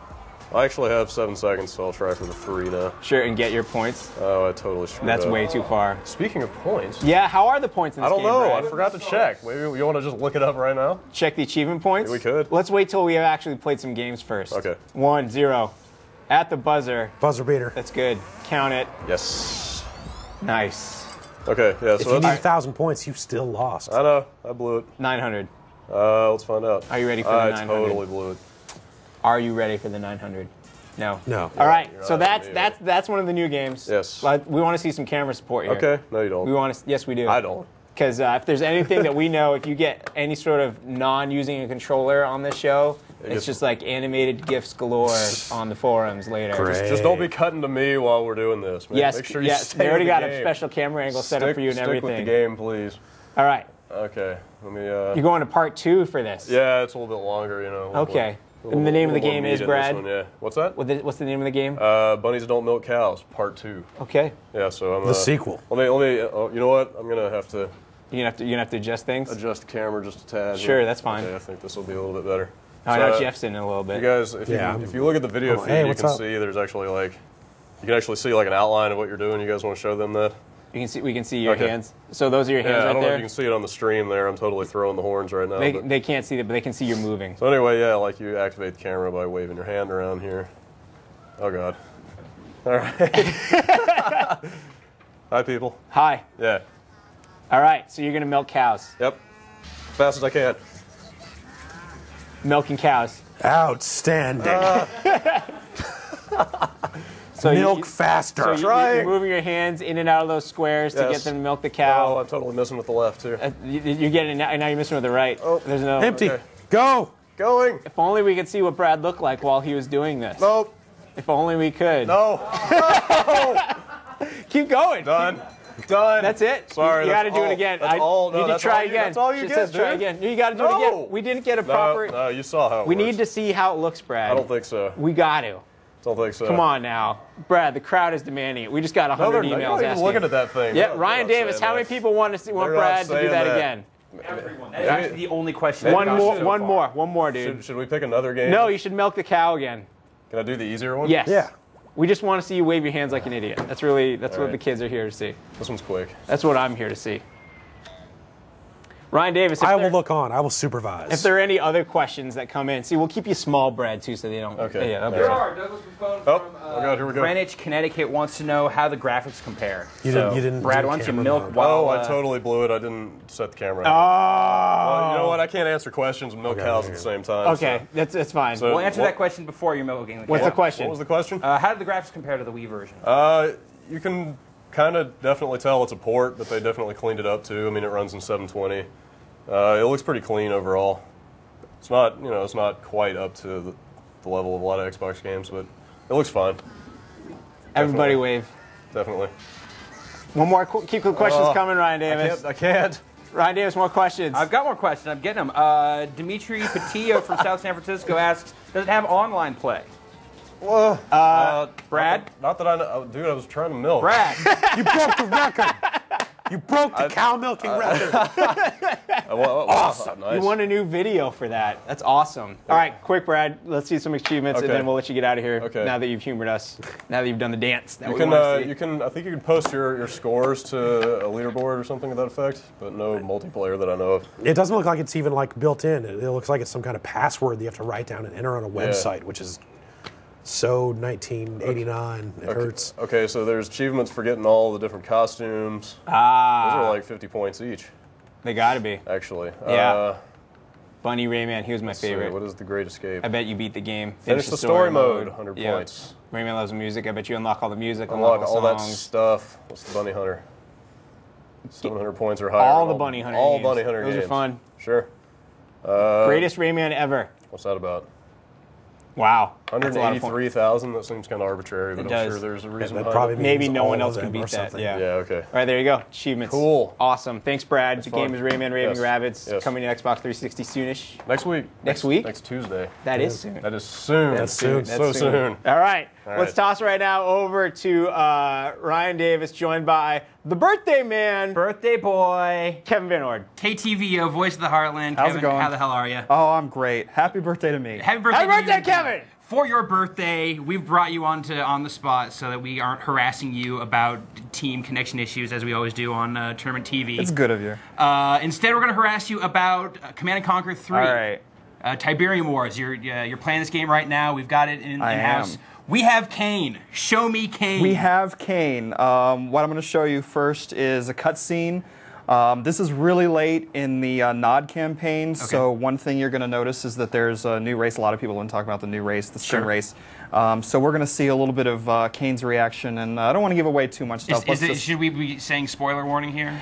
I actually have 7 seconds, so I'll try for the 3 now. Sure, and get your points. Oh, I totally screwed That's up. way too far. Speaking of points. Yeah, how are the points in this I don't game, know. Brad? I forgot to check. Maybe you want to just look it up right now? Check the achievement points? We could. Let's wait till we have actually played some games first. Okay. 1-0. At the buzzer. Buzzer beater. That's good. Count it. Yes. Nice. Okay, yeah, If so you need 1,000 points, you still lost. I know. I blew it. 900. Let's find out. Are you ready for the 900? I totally blew it. Are you ready for the 900? No. No. All right. You're So not that's one of the new games. Yes. We want to see some camera support here. Okay. No, you don't. We want to. Yes, we do. I don't. Because if there's anything that we know, if you get any sort of non-using a controller on this show, it's just like animated GIFs galore on the forums later. Just don't be cutting to me while we're doing this. Man. Yes. Make sure you yes. stay They already with the got a game. special camera angle set up for you and everything. Stick with the game, please. All right. Okay. Let me. You're going to part 2 for this. Yeah, it's a little bit longer, you know. Okay. And the name of the game is, Brad? Yeah. What's that? What's the name of the game? Bunnies Don't Milk Cows, Part 2. Okay. Yeah, so I'm The sequel. Let me. You know what? I'm gonna have to. You're gonna have to adjust things. Adjust the camera just a tad. Sure, here. that's fine. Okay, I think this will be a little bit better. I know Jeff's in a little bit. You guys, if you look at the video feed, you can see there's actually you can actually see like an outline of what you're doing. You guys want to show them that? We can see your hands. So those are your hands I right don't know there? if you can see it on the stream there. I'm totally throwing the horns right now. They can't see it, but they can see you're moving. So anyway, yeah, like you activate the camera by waving your hand around here. Oh God. All right. Hi, people. Hi. Yeah. All right, so you're going to milk cows. Yep. Fast as I can. Milking cows. Outstanding. So milk faster. So you're moving your hands in and out of those squares to get them to milk the cow. Oh, I'm totally missing with the left, too. You're getting it now you're missing with the right. Oh, there's no empty. Okay. Go. Going. If only we could see what Brad looked like while he was doing this. Nope. If only we could. No. Keep going. Done. Done. That's it. Sorry. You got to do it again. That's all. No, you need to that's try all again. That's all you It get, says try dude. again. You got to do it again. We didn't get a proper. No, you saw how it We works. need to see how it looks, Brad. I don't think so. We got to. Don't think so. Come on now, Brad. The crowd is demanding it. We just got 100 they're emails not. You're not even asking. looking at that thing. Yeah, They're Ryan not Davis. saying How many that. people want They're Brad to do saying that that. again? Everyone. That's actually the only question. One more, dude. Should we pick another game? No, you should milk the cow again. Can I do the easier one? Yes. Yeah. We just want to see you wave your hands like an idiot. That's what right. the kids are here to see. This one's quick. That's what I'm here to see. Ryan Davis, I will look on. I will supervise. If there are any other questions that come in, see, we'll keep you small, Brad, too, so they don't. Okay. Yeah, There are. Douglas McPhone from Oh God, here we go. Greenwich, Connecticut wants to know how the graphics compare. You didn't Brad, do why don't you camera milk mode. while... I totally blew it. I didn't set the camera. Oh. Well, you know what? I can't answer questions and milk cows at the same time. Okay, that's fine. So We'll answer that question before you're milking the cow. What's the question? What was the question? How did the graphics compare to the Wii version? You can kind of definitely tell it's a port, but they definitely cleaned it up too. I mean, it runs in 720. It looks pretty clean overall. It's not, it's not quite up to the level of a lot of Xbox games, but it looks fine. Everybody Definitely. wave. Definitely. One more. Keep the questions coming, Ryan Davis. I can't. Ryan Davis, more questions. I've got more questions. I'm getting them. Dimitri Patillo from South San Francisco asks, does it have online play? Well, Brad? Not that I know. Dude, I was trying to milk. Brad. You broke the record. You broke the cow milking record. Awesome. Nice. You won a new video for that. That's awesome. All right, quick, Brad. Let's see some achievements, and Okay. then we'll let you get out of here. Okay. Now that you've humored us. Now that you've done the dance. That You we can, wanna see. you can. I think you can post your scores to a leaderboard or something to that effect, but no multiplayer that I know of. It doesn't look like it's even like built in. It looks like it's some kind of password that you have to write down and enter on a website, which is so 1989. It hurts. Okay, so there's achievements for getting all the different costumes. Those are like 50 points each. They gotta be. Actually. Yeah. Bunny Rayman, he was my favorite. What is the Great Escape? I bet you beat the game. Finish the story mode, 100 points. Rayman loves music. I bet you unlock all the music, Unlock all that songs. stuff. What's the Bunny Hunter? 700 points or higher. All the Bunny Hunter All games. Bunny Hunter Those games. are fun. Sure. Greatest Rayman ever. What's that about? Wow. That's a lot of fun. 183,000. That seems kind of arbitrary, but It I'm does. sure there's a reason. that behind probably it. Maybe no all one of else can them or beat that. something. Yeah. Yeah. Okay. All right, there you go. Achievements. Cool. Awesome. Thanks, Brad. The fun. game is Rayman Raving Yes. Rabbids Yes. coming to Xbox 360 soonish. Next week. Next week? Next Tuesday. That is soon. That is soon. That's soon. So soon. All right. All Let's right. toss right now over to Ryan Davis, joined by the birthday man, Birthday boy. Kevin Van Ord. KTVO, voice of the Heartland. How's Kevin, it going? how the hell are you? Oh, I'm great. Happy birthday to me. Happy birthday, Happy to birthday, you. Kevin! For your birthday, we've brought you on the spot so that we aren't harassing you about team connection issues as we always do on Tournament TV. It's good of you. Instead, we're going to harass you about Command & Conquer 3. All right. Tiberium Wars. You're playing this game right now. We've got it in-house. We have Kain. Show me Kain. We have Kain. What I'm going to show you first is a cutscene. This is really late in the Nod campaign, so one thing you're going to notice is that there's a new race. A lot of people want to talk about the new race, the Scrin race. So we're going to see a little bit of Kain's reaction, and I don't want to give away too much stuff. Should we be saying spoiler warning here?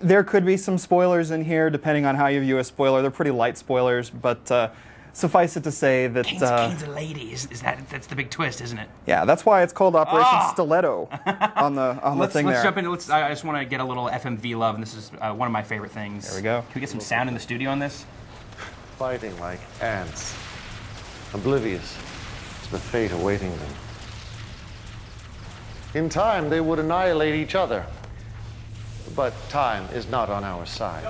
There could be some spoilers in here, depending on how you view a spoiler. They're pretty light spoilers, but suffice it to say that Kain's a lady. That's the big twist, isn't it? Yeah, that's why it's called Operation Stiletto on the thing there. Let's jump into. I just want to get a little FMV love, and this is one of my favorite things. There we go. Can we get some sound in the studio on this? Fighting like ants, oblivious to the fate awaiting them. In time, they would annihilate each other. But time is not on our side.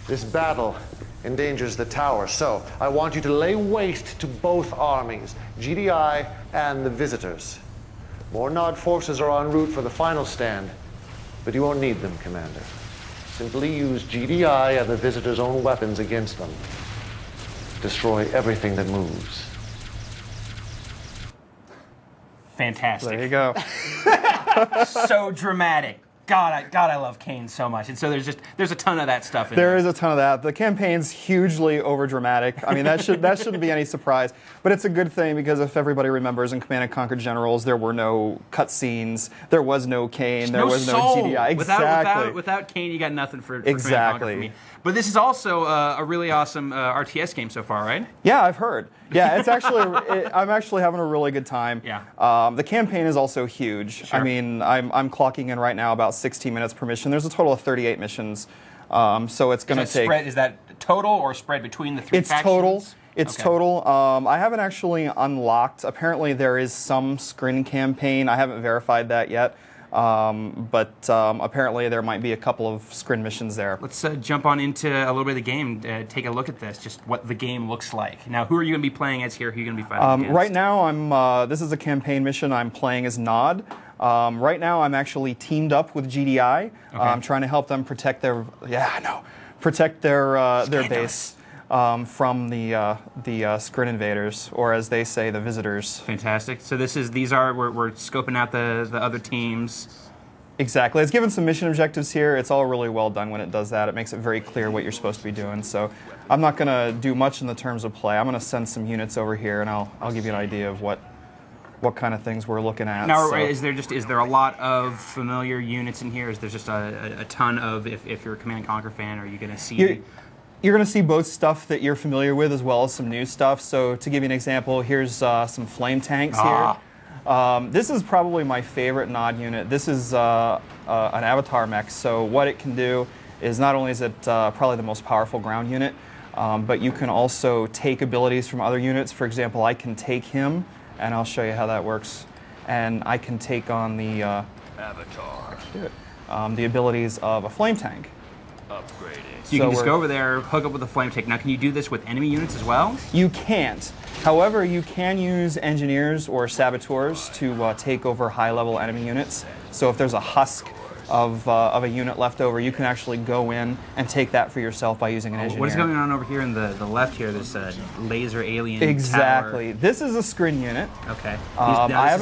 This battle endangers the tower, so I want you to lay waste to both armies, GDI and the visitors. More Nod forces are en route for the final stand, but you won't need them, Commander. Simply use GDI and the visitors' own weapons against them. Destroy everything that moves. Fantastic. There you go. So dramatic. God, I love Kain so much, and so there's a ton of that stuff in there. There is a ton of that. The campaign's hugely overdramatic. I mean, that shouldn't be any surprise. But it's a good thing because if everybody remembers, in Command & Conquer Generals, there were no cutscenes, there was no Kain, there was no GDI. Exactly. Without Kain, you got nothing for exactly. Command & Conquer for me. But this is also a really awesome RTS game so far, right? Yeah, I've heard. Yeah, it's actually I'm actually having a really good time. Yeah. The campaign is also huge. Sure. I mean, I'm clocking in right now about 16 minutes per mission. There's a total of 38 missions. So it's going to take. Is that total or spread between the three factions? Total. It's total. I haven't actually unlocked. Apparently, there is some Scrin campaign. I haven't verified that yet. But apparently there might be a couple of Scrin missions there. Let's jump on into a little bit of the game, take a look at this, just what the game looks like. Now, who are you going to be playing as here? Who are you going to be fighting against? Right now, this is a campaign mission. I'm playing as Nod. Right now, I'm actually teamed up with GDI. I'm trying to help them protect their base. From the Scrin invaders, or as they say, the visitors. Fantastic. So we're scoping out the other teams. Exactly. It's given some mission objectives here. It's all really well done when it does that. It makes it very clear what you're supposed to be doing. So I'm not going to do much in the terms of play. I'm going to send some units over here, and I'll give you an idea of what kind of things we're looking at. Now, is there a lot of familiar units in here? Is there just a ton of, if you're a Command & Conquer fan, are you going to see... You're going to see both stuff that you're familiar with as well as some new stuff. So to give you an example, here's some flame tanks here. This is probably my favorite Nod unit. This is an avatar mech. So what it can do is not only is it probably the most powerful ground unit, but you can also take abilities from other units. For example, I can take him, and I'll show you how that works. And I can take on the avatar. The abilities of a flame tank. Upgraded. So you can just go over there, hook up with a flame tank. Now, can you do this with enemy units as well? You can't. However, you can use engineers or saboteurs to take over high-level enemy units. So if there's a husk of a unit left over, you can actually go in and take that for yourself by using an engineer. What is going on over here in the left here? This laser alien Exactly. tower. This is a Scrin unit. Okay.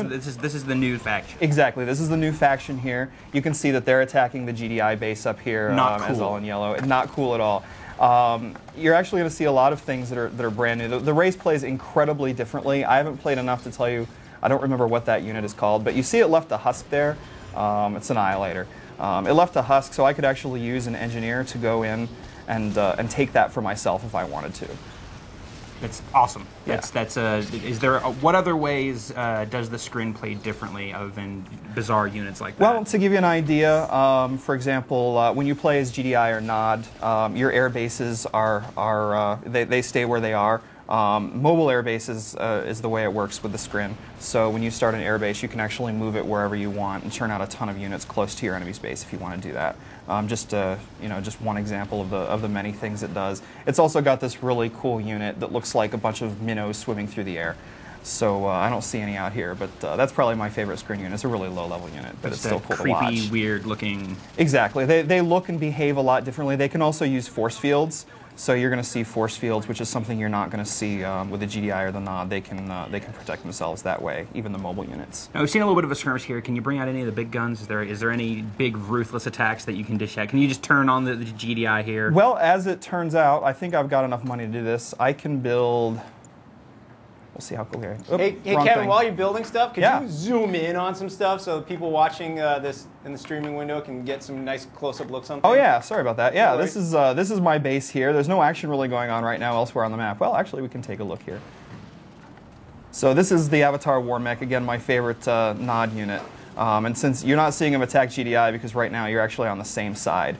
This is the new faction. Exactly. This is the new faction here. You can see that they're attacking the GDI base up here. Not cool. As all in yellow. Not cool at all. You're actually going to see a lot of things that are brand new. The race plays incredibly differently. I haven't played enough to tell you. I don't remember what that unit is called, but you see it left a husk there. It's Annihilator. It left a husk, so I could actually use an engineer to go in and take that for myself if I wanted to. That's awesome. Yeah. Is there what other ways does the Scrin play differently other than bizarre units like that? Well, to give you an idea, for example, when you play as GDI or Nod, your air bases they stay where they are. Mobile air bases is the way it works with the Scrin. So when you start an air base, you can actually move it wherever you want and turn out a ton of units close to your enemy's base if you want to do that. Just one example of the many things it does. It's also got this really cool unit that looks like a bunch of minnows swimming through the air. So I don't see any out here, but that's probably my favorite screen unit. It's a really low-level unit, but it's still cool to watch. Creepy, weird-looking. Exactly. They look and behave a lot differently. They can also use force fields. So you're going to see force fields, which is something you're not going to see with the GDI or the Nod. They can protect themselves that way, even the mobile units. Now, we've seen a little bit of a skirmish here. Can you bring out any of the big guns? Is there any big ruthless attacks that you can dish out? Can you just turn on the GDI here? Well, as it turns out, I think I've got enough money to do this. I can build. We'll see how cool here. Hey Kevin, while you're building stuff, could you zoom in on some stuff so people watching this in the streaming window can get some nice close-up looks on things? Oh yeah, sorry about that. Yeah, No this is my base here. There's no action really going on right now elsewhere on the map. Well, actually, we can take a look here. So this is the Avatar War Mech, again, my favorite Nod unit. And since you're not seeing him attack GDI because right now you're actually on the same side.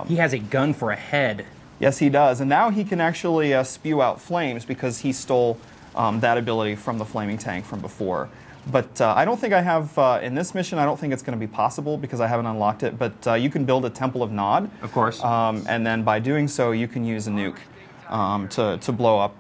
He has a gun for a head. Yes, he does. And now he can actually spew out flames because he stole that ability from the flaming tank from before. But I don't think I have, in this mission, I don't think it's going to be possible because I haven't unlocked it, but you can build a Temple of Nod. Of course. And then by doing so, you can use a nuke to blow up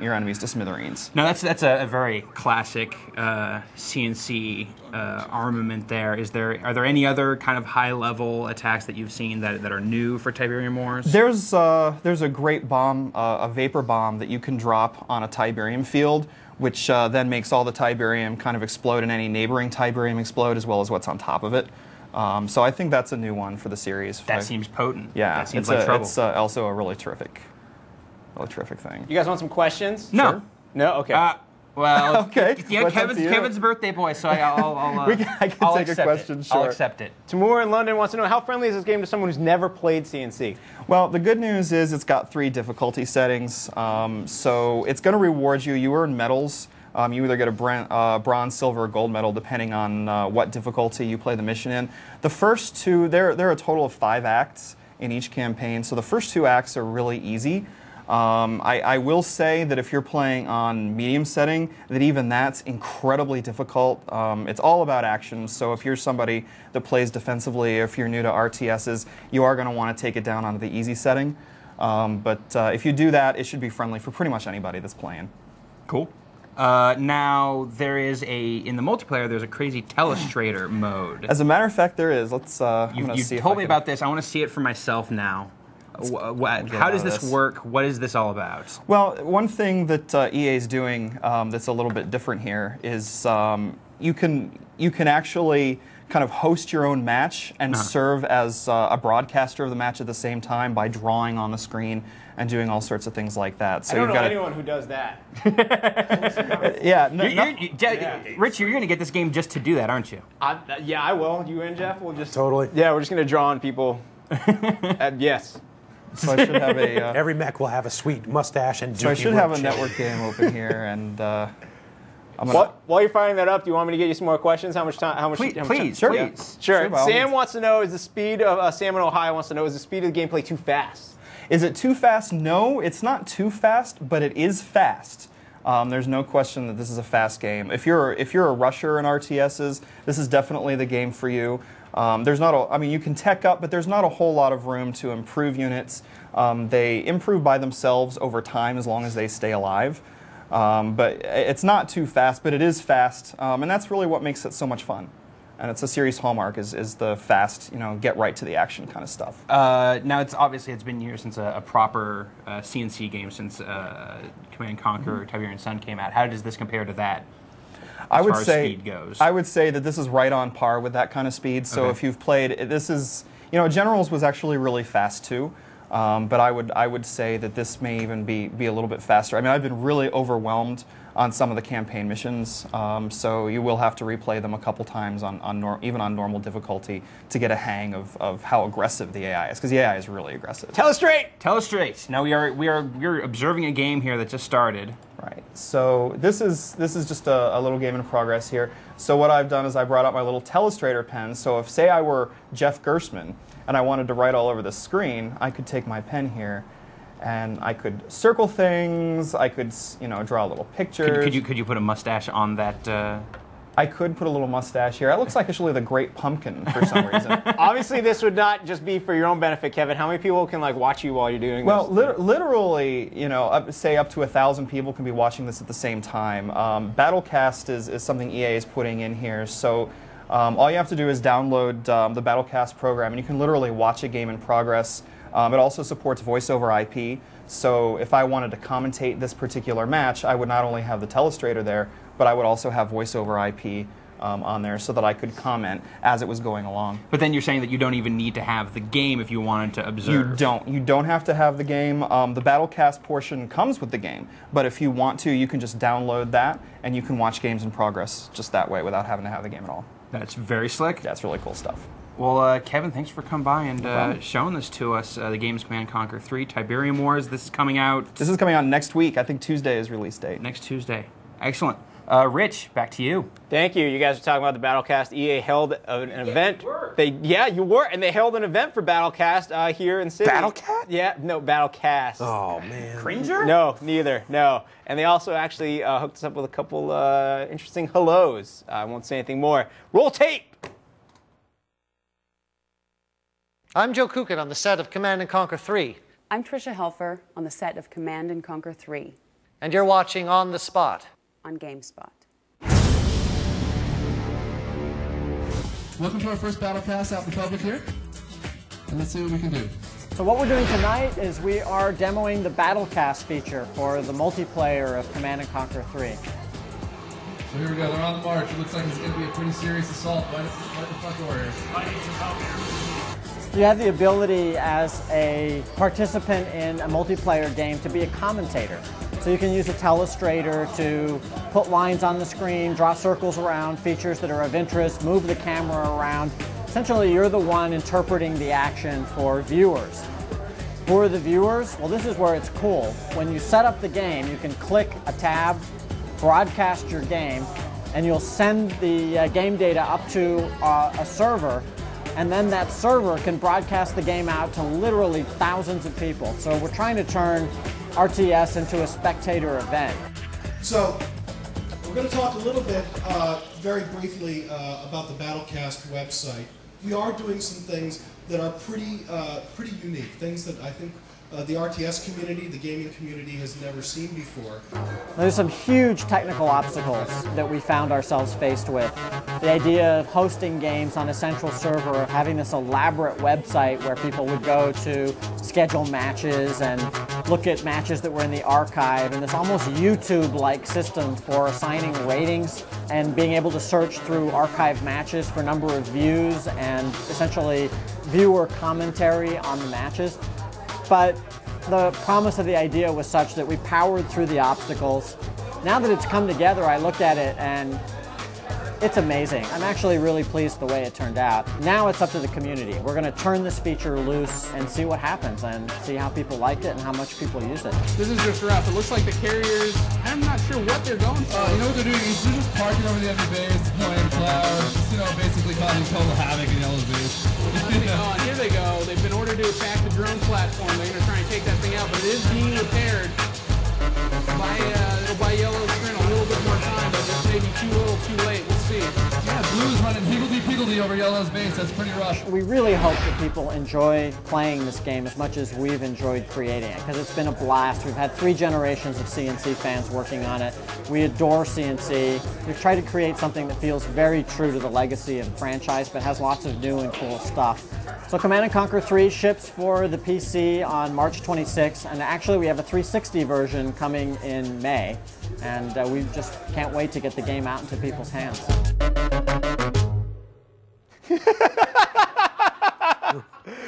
your enemies to smithereens. Now that's a very classic CNC armament there. Are there any other kind of high-level attacks that you've seen that are new for Tiberium Wars? There's a great bomb, a vapor bomb that you can drop on a Tiberium field, which then makes all the Tiberium kind of explode and any neighboring Tiberium explode as well as what's on top of it. So I think that's a new one for the series. That seems potent. Yeah, that seems like trouble. It's also a really terrific thing. You guys want some questions? No. Sure. No? Okay. Well, okay. Yeah, Kevin's birthday boy, so I'll take a question. Sure. I'll accept it. Timur in London wants to know, how friendly is this game to someone who's never played CNC? Well, the good news is it's got 3 difficulty settings, so it's going to reward you. You earn medals. You either get a bronze, silver, or gold medal depending on what difficulty you play the mission in. The first 2, there are a total of 5 acts in each campaign, so the first 2 acts are really easy. I will say that if you're playing on medium setting, that even that's incredibly difficult. It's all about action, so if you're somebody that plays defensively, if you're new to RTSs, you are going to want to take it down onto the easy setting. But if you do that, it should be friendly for pretty much anybody that's playing. Cool. Now, in the multiplayer, there's a crazy telestrator mode. As a matter of fact, there is. Let's You told me about this. I want to see it for myself now. How does this work? What is this all about? Well, one thing that EA is doing that's a little bit different here is you can actually kind of host your own match and serve as a broadcaster of the match at the same time by drawing on the screen and doing all sorts of things like that. So I don't know anyone who does that. Rich, you're going to get this game just to do that, aren't you? Yeah, I will. You and Jeff will just... Totally. Yeah, we're just going to draw on people. Yes. So I should have a... Every mech will have a sweet mustache and So I should have a network game open here, and while you're firing that up, do you want me to get you some more questions? How much time? Please. Sure. Sure. Sam wants to know, is the speed of Sam in Ohio wants to know, is the speed of the gameplay too fast? Is it too fast? No, it's not too fast, but it is fast. There's no question that this is a fast game. If you're a rusher in RTSs, this is definitely the game for you. You can tech up, but there's not a whole lot of room to improve units. They improve by themselves over time as long as they stay alive. But it's not too fast, but it is fast, and that's really what makes it so much fun. And it's a series hallmark is the fast, get right to the action kind of stuff. Now, it's been years since a proper CNC game, since Command & Conquer, Tiberian Sun came out. How does this compare to that? I would say that this is right on par with that kind of speed. So if you've played, this is, Generals was actually really fast too. But I would say that this may even be a little bit faster. I mean, I've been really overwhelmed on some of the campaign missions, so you will have to replay them a couple times even on normal difficulty to get a hang of how aggressive the AI is, because the AI is really aggressive. Tell us straight. Tell us straight. Now we're observing a game here that just started. Right. So this is just a little game in progress here. So what I've done is I brought out my little Telestrator pen. So if, say, I were Jeff Gerstmann and I wanted to write all over the screen, I could take my pen here and I could circle things. I could, draw little pictures. Could you put a mustache on that? I could put a little mustache here. It looks like actually the Great Pumpkin for some reason. Obviously, this would not just be for your own benefit, Kevin. How many people can watch you while you're doing well, this? literally, say up to 1,000 people can be watching this at the same time. Battlecast is something EA is putting in here. So all you have to do is download the Battlecast program, and you can literally watch a game in progress. It also supports voice over IP. So if I wanted to commentate this particular match, I would not only have the telestrator there, but I would also have voice over IP on there so that I could comment as it was going along. But then you're saying that you don't even need to have the game if you wanted to observe. You don't. You don't have to have the game. The Battlecast portion comes with the game, but if you want to, you can just download that, and you can watch games in progress just that way without having to have the game at all. That's very slick. That's really cool stuff. Well, Kevin, thanks for coming by and showing this to us. The game's Command & Conquer 3, Tiberium Wars. This is coming out... This is coming out next week. I think Tuesday is release date. Next Tuesday. Excellent. Rich, back to you. Thank you. You guys were talking about the Battlecast. EA held an event. You were. And they held an event for Battlecast here in Sydney. Battlecast? Yeah, no, Battlecast. Oh, man. Cringer? No, neither. No. And they also actually hooked us up with a couple interesting hellos. I won't say anything more. Roll tape! I'm Joe Kukin on the set of Command & Conquer 3. I'm Tricia Helfer on the set of Command & Conquer 3. And you're watching On the Spot. On GameSpot. Welcome to our first Battlecast out in public here. And let's see what we can do. So what we're doing tonight is we are demoing the Battlecast feature for the multiplayer of Command & Conquer 3. So here we go, they're on the march. It looks like it's going to be a pretty serious assault right at the front door here. I need some help here. You have the ability as a participant in a multiplayer game to be a commentator. So you can use a telestrator to put lines on the screen, draw circles around features that are of interest, move the camera around. Essentially, you're the one interpreting the action for viewers. Who are the viewers? Well, this is where it's cool. When you set up the game, you can click a tab, broadcast your game, and you'll send the game data up to a server, and then that server can broadcast the game out to literally thousands of people. So we're trying to turn RTS into a spectator event. So we're going to talk a little bit, very briefly, about the Battlecast website. We are doing some things that are pretty unique, things that I think the RTS community, the gaming community, has never seen before. There's some huge technical obstacles that we found ourselves faced with. The idea of hosting games on a central server, of having this elaborate website where people would go to schedule matches and look at matches that were in the archive, and this almost YouTube-like system for assigning ratings and being able to search through archive matches for number of views and essentially viewer commentary on the matches. But the promise of the idea was such that we powered through the obstacles. Now that it's come together, I look at it and it's amazing. I'm actually really pleased the way it turned out. Now it's up to the community. We're going to turn this feature loose and see what happens and see how people like it and how much people use it. This is just rough. It looks like the carriers, I'm not sure what they're going for. You know what they're doing? They're just parking over the end of the base, deploying clouds, basically causing total havoc in Yellow's base. Oh, and here they go. They've been ordered to attack the drone platform. They're going to try and take that thing out, but it is being repaired. It'll buy Yellow's screen a little bit more time, but this may be too little, too late. We'll see. Yeah, Blue's running higgledy-piggledy over Yellow's base. That's pretty rough. We really hope that people enjoy playing this game as much as we've enjoyed creating it, because it's been a blast. We've had 3 generations of CNC fans working on it. We adore CNC. We've tried to create something that feels very true to the legacy of the franchise, but has lots of new and cool stuff. So Command & Conquer 3 ships for the PC on March 26th, and actually we have a 360 version coming in May, and we just can't wait to get the game out into people's hands.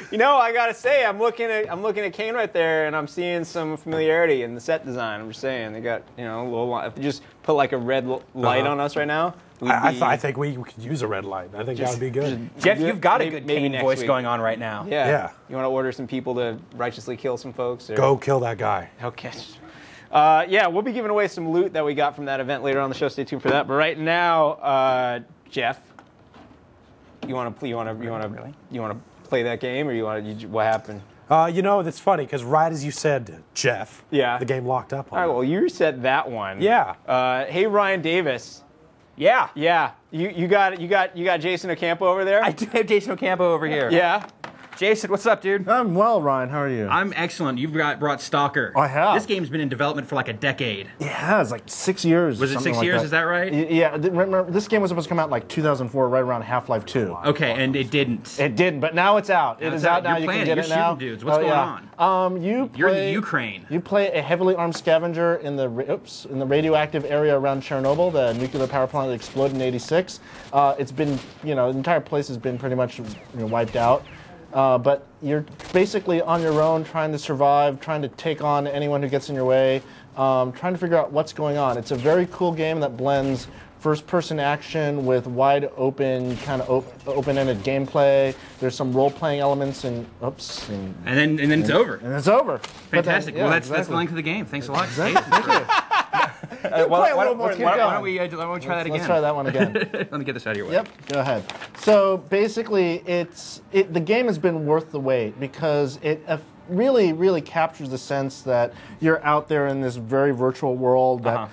You know, I gotta say, I'm looking at Kane right there, and I'm seeing some familiarity in the set design. I'm just saying, they got a little. If you just put like a red light on us right now, I think we could use a red light. I think that would be good. Jeff, you've got a good maybe Kane voice going on right now. Yeah. You want to order some people to righteously kill some folks? Or? Go kill that guy. Okay. Yeah, we'll be giving away some loot that we got from that event later on the show. Stay tuned for that. But right now, Jeff, you want to play that game, or what happened? That's funny because right as you said, Jeff, the game locked up on. All right, well, you said that one. Yeah. Hey, Ryan Davis, Yeah. Yeah. You got Jason Ocampo over there? I do have Jason Ocampo over here. Yeah. Jason, what's up, dude? I'm well, Ryan. How are you? I'm excellent. You've brought Stalker. I have. This game's been in development for like a decade. Yeah, it's like 6 years. Was it 6 years? Is that right? Yeah. Remember, this game was supposed to come out in like 2004, right around Half-Life 2. Okay, and it didn't. It didn't, but now it's out. It is out now. You can get it now. You're shooting dudes. What's going on? You're in the Ukraine. You play a heavily armed scavenger in the radioactive area around Chernobyl, the nuclear power plant that exploded in '86. It's been, the entire place has been pretty much wiped out. But you're basically on your own, trying to survive, trying to take on anyone who gets in your way, trying to figure out what's going on. It's a very cool game that blends first-person action with wide open, kind of open-ended gameplay. There's some role-playing elements, and then it's over. And it's over. Fantastic. Well, that's the length of the game. Thanks a lot. Exactly. Thank you. Why don't we try that again? Let's try that one again. Let me get this out of your way. Yep, go ahead. So basically, the game has been worth the wait because it really, really captures the sense that you're out there in this very virtual world, that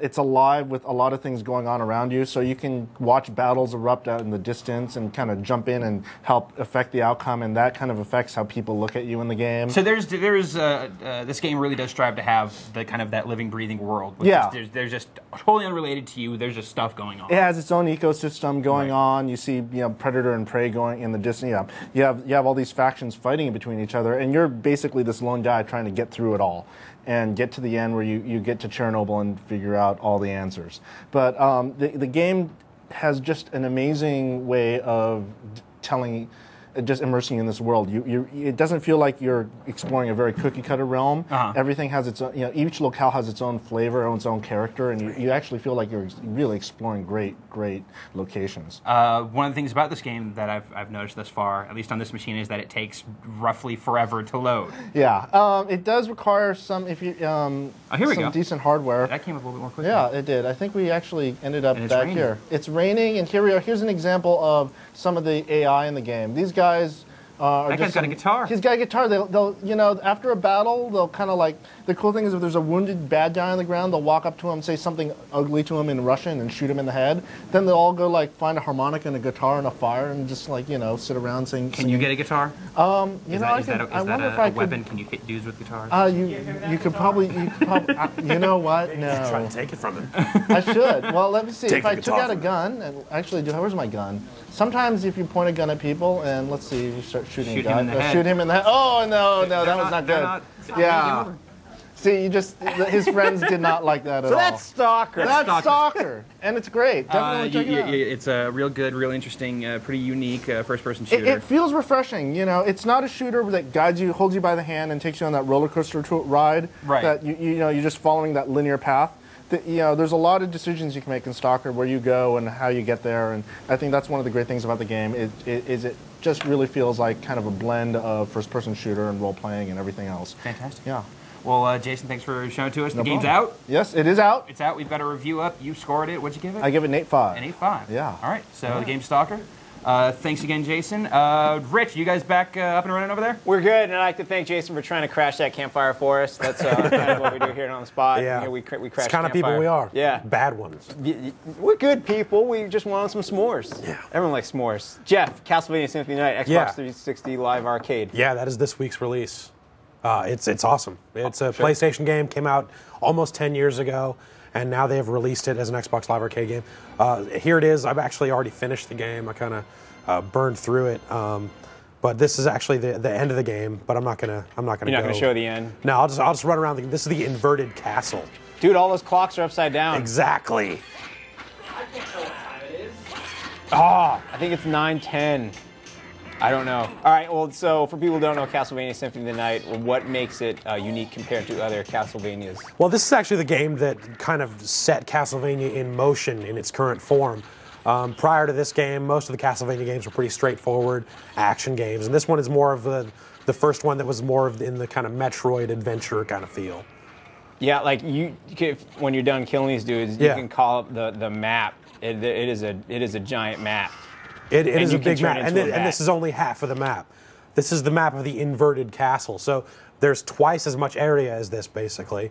it's alive with a lot of things going on around you, so you can watch battles erupt out in the distance and kind of jump in and help affect the outcome, and that kind of affects how people look at you in the game. So this game really does strive to have the kind of that living, breathing world. There's just totally unrelated to you. There's just stuff going on. It has its own ecosystem going on. You see, predator and prey going in the distance. You have all these factions fighting between each other, and you're basically this lone guy trying to get through it all and get to the end where you get to Chernobyl and figure out all the answers. But the game has just an amazing way of just immersing you in this world. It doesn't feel like you're exploring a very cookie-cutter realm. Everything has its own, each locale has its own flavor, its own character, and you actually feel like you're really exploring great locations. One of the things about this game that I've noticed thus far, at least on this machine, is that it takes roughly forever to load. Yeah, it does require some decent hardware. That came up a little bit more quickly. Yeah, it did. I think we actually ended up back raining. here. It's raining, and here we are. Here's an example of some of the AI in the game. These guys that guy's got a guitar. He's got a guitar. They'll after a battle, they'll kind of like, the cool thing is if there's a wounded bad guy on the ground, they'll walk up to him, say something ugly to him in Russian, and shoot him in the head. Then they'll all go find a harmonica and a guitar and a fire and just sit around sing. Can you get a guitar? Is that a weapon? Can you hit dudes with guitars? You could probably. You know what? No. You should try to take it from him. I should. Well, let me see. Take if I took out a gun and actually where's my gun? Sometimes if you point a gun at people and let's see, you start shooting a guy. Shoot him in the head. Oh no, that was not good. Yeah. See, his friends did not like that at all. So that's Stalker. That's Stalker. And it's great. Definitely check it out. It's a real good, real interesting, pretty unique first-person shooter. It feels refreshing. It's not a shooter that guides you, holds you by the hand, and takes you on that roller coaster ride. Right. That you're just following that linear path. There's a lot of decisions you can make in Stalker, where you go and how you get there, and I think that's one of the great things about the game. It just really feels like kind of a blend of first-person shooter and role-playing and everything else. Fantastic. Yeah. Well, Jason, thanks for showing it to us. No the game's problem. out? Yes, it is out. It's out. We've got a review up. You scored it. What'd you give it? I give it an 8.5. An 8.5. Yeah. All right. So the game's Stalker. Thanks again, Jason. Rich, you guys back up and running over there? We're good, and I'd like to thank Jason for trying to crash that campfire for us. That's kind of what we do here on the spot. Yeah. We crash it's kind of people we are. Yeah. Bad ones. We're good people. We just want some s'mores. Yeah. Everyone likes s'mores. Jeff, Castlevania Symphony of the Night, Xbox 360 Live Arcade. Yeah, that is this week's release. It's awesome. It's a PlayStation game, came out almost 10 years ago, and now they have released it as an Xbox Live Arcade game. Here it is. I've actually already finished the game. I kind of burned through it. But this is actually the end of the game. But I'm not gonna. You're not gonna show the end. No, I'll just run around. This is the inverted castle. Dude, all those clocks are upside down. Exactly. I can't tell what time it is. I think it's 9:10. I don't know. All right, well, so for people who don't know Castlevania Symphony of the Night, what makes it unique compared to other Castlevanias? Well, this is actually the game that kind of set Castlevania in motion in its current form. Prior to this game, most of the Castlevania games were pretty straightforward action games, and this one is more of the first one that was more of in the kind of Metroid adventure kind of feel. Yeah, like when you're done killing these dudes, you can call up the map. It is a giant map. It is a big map, and this is only half of the map. This is the map of the inverted castle, so there's twice as much area as this, basically.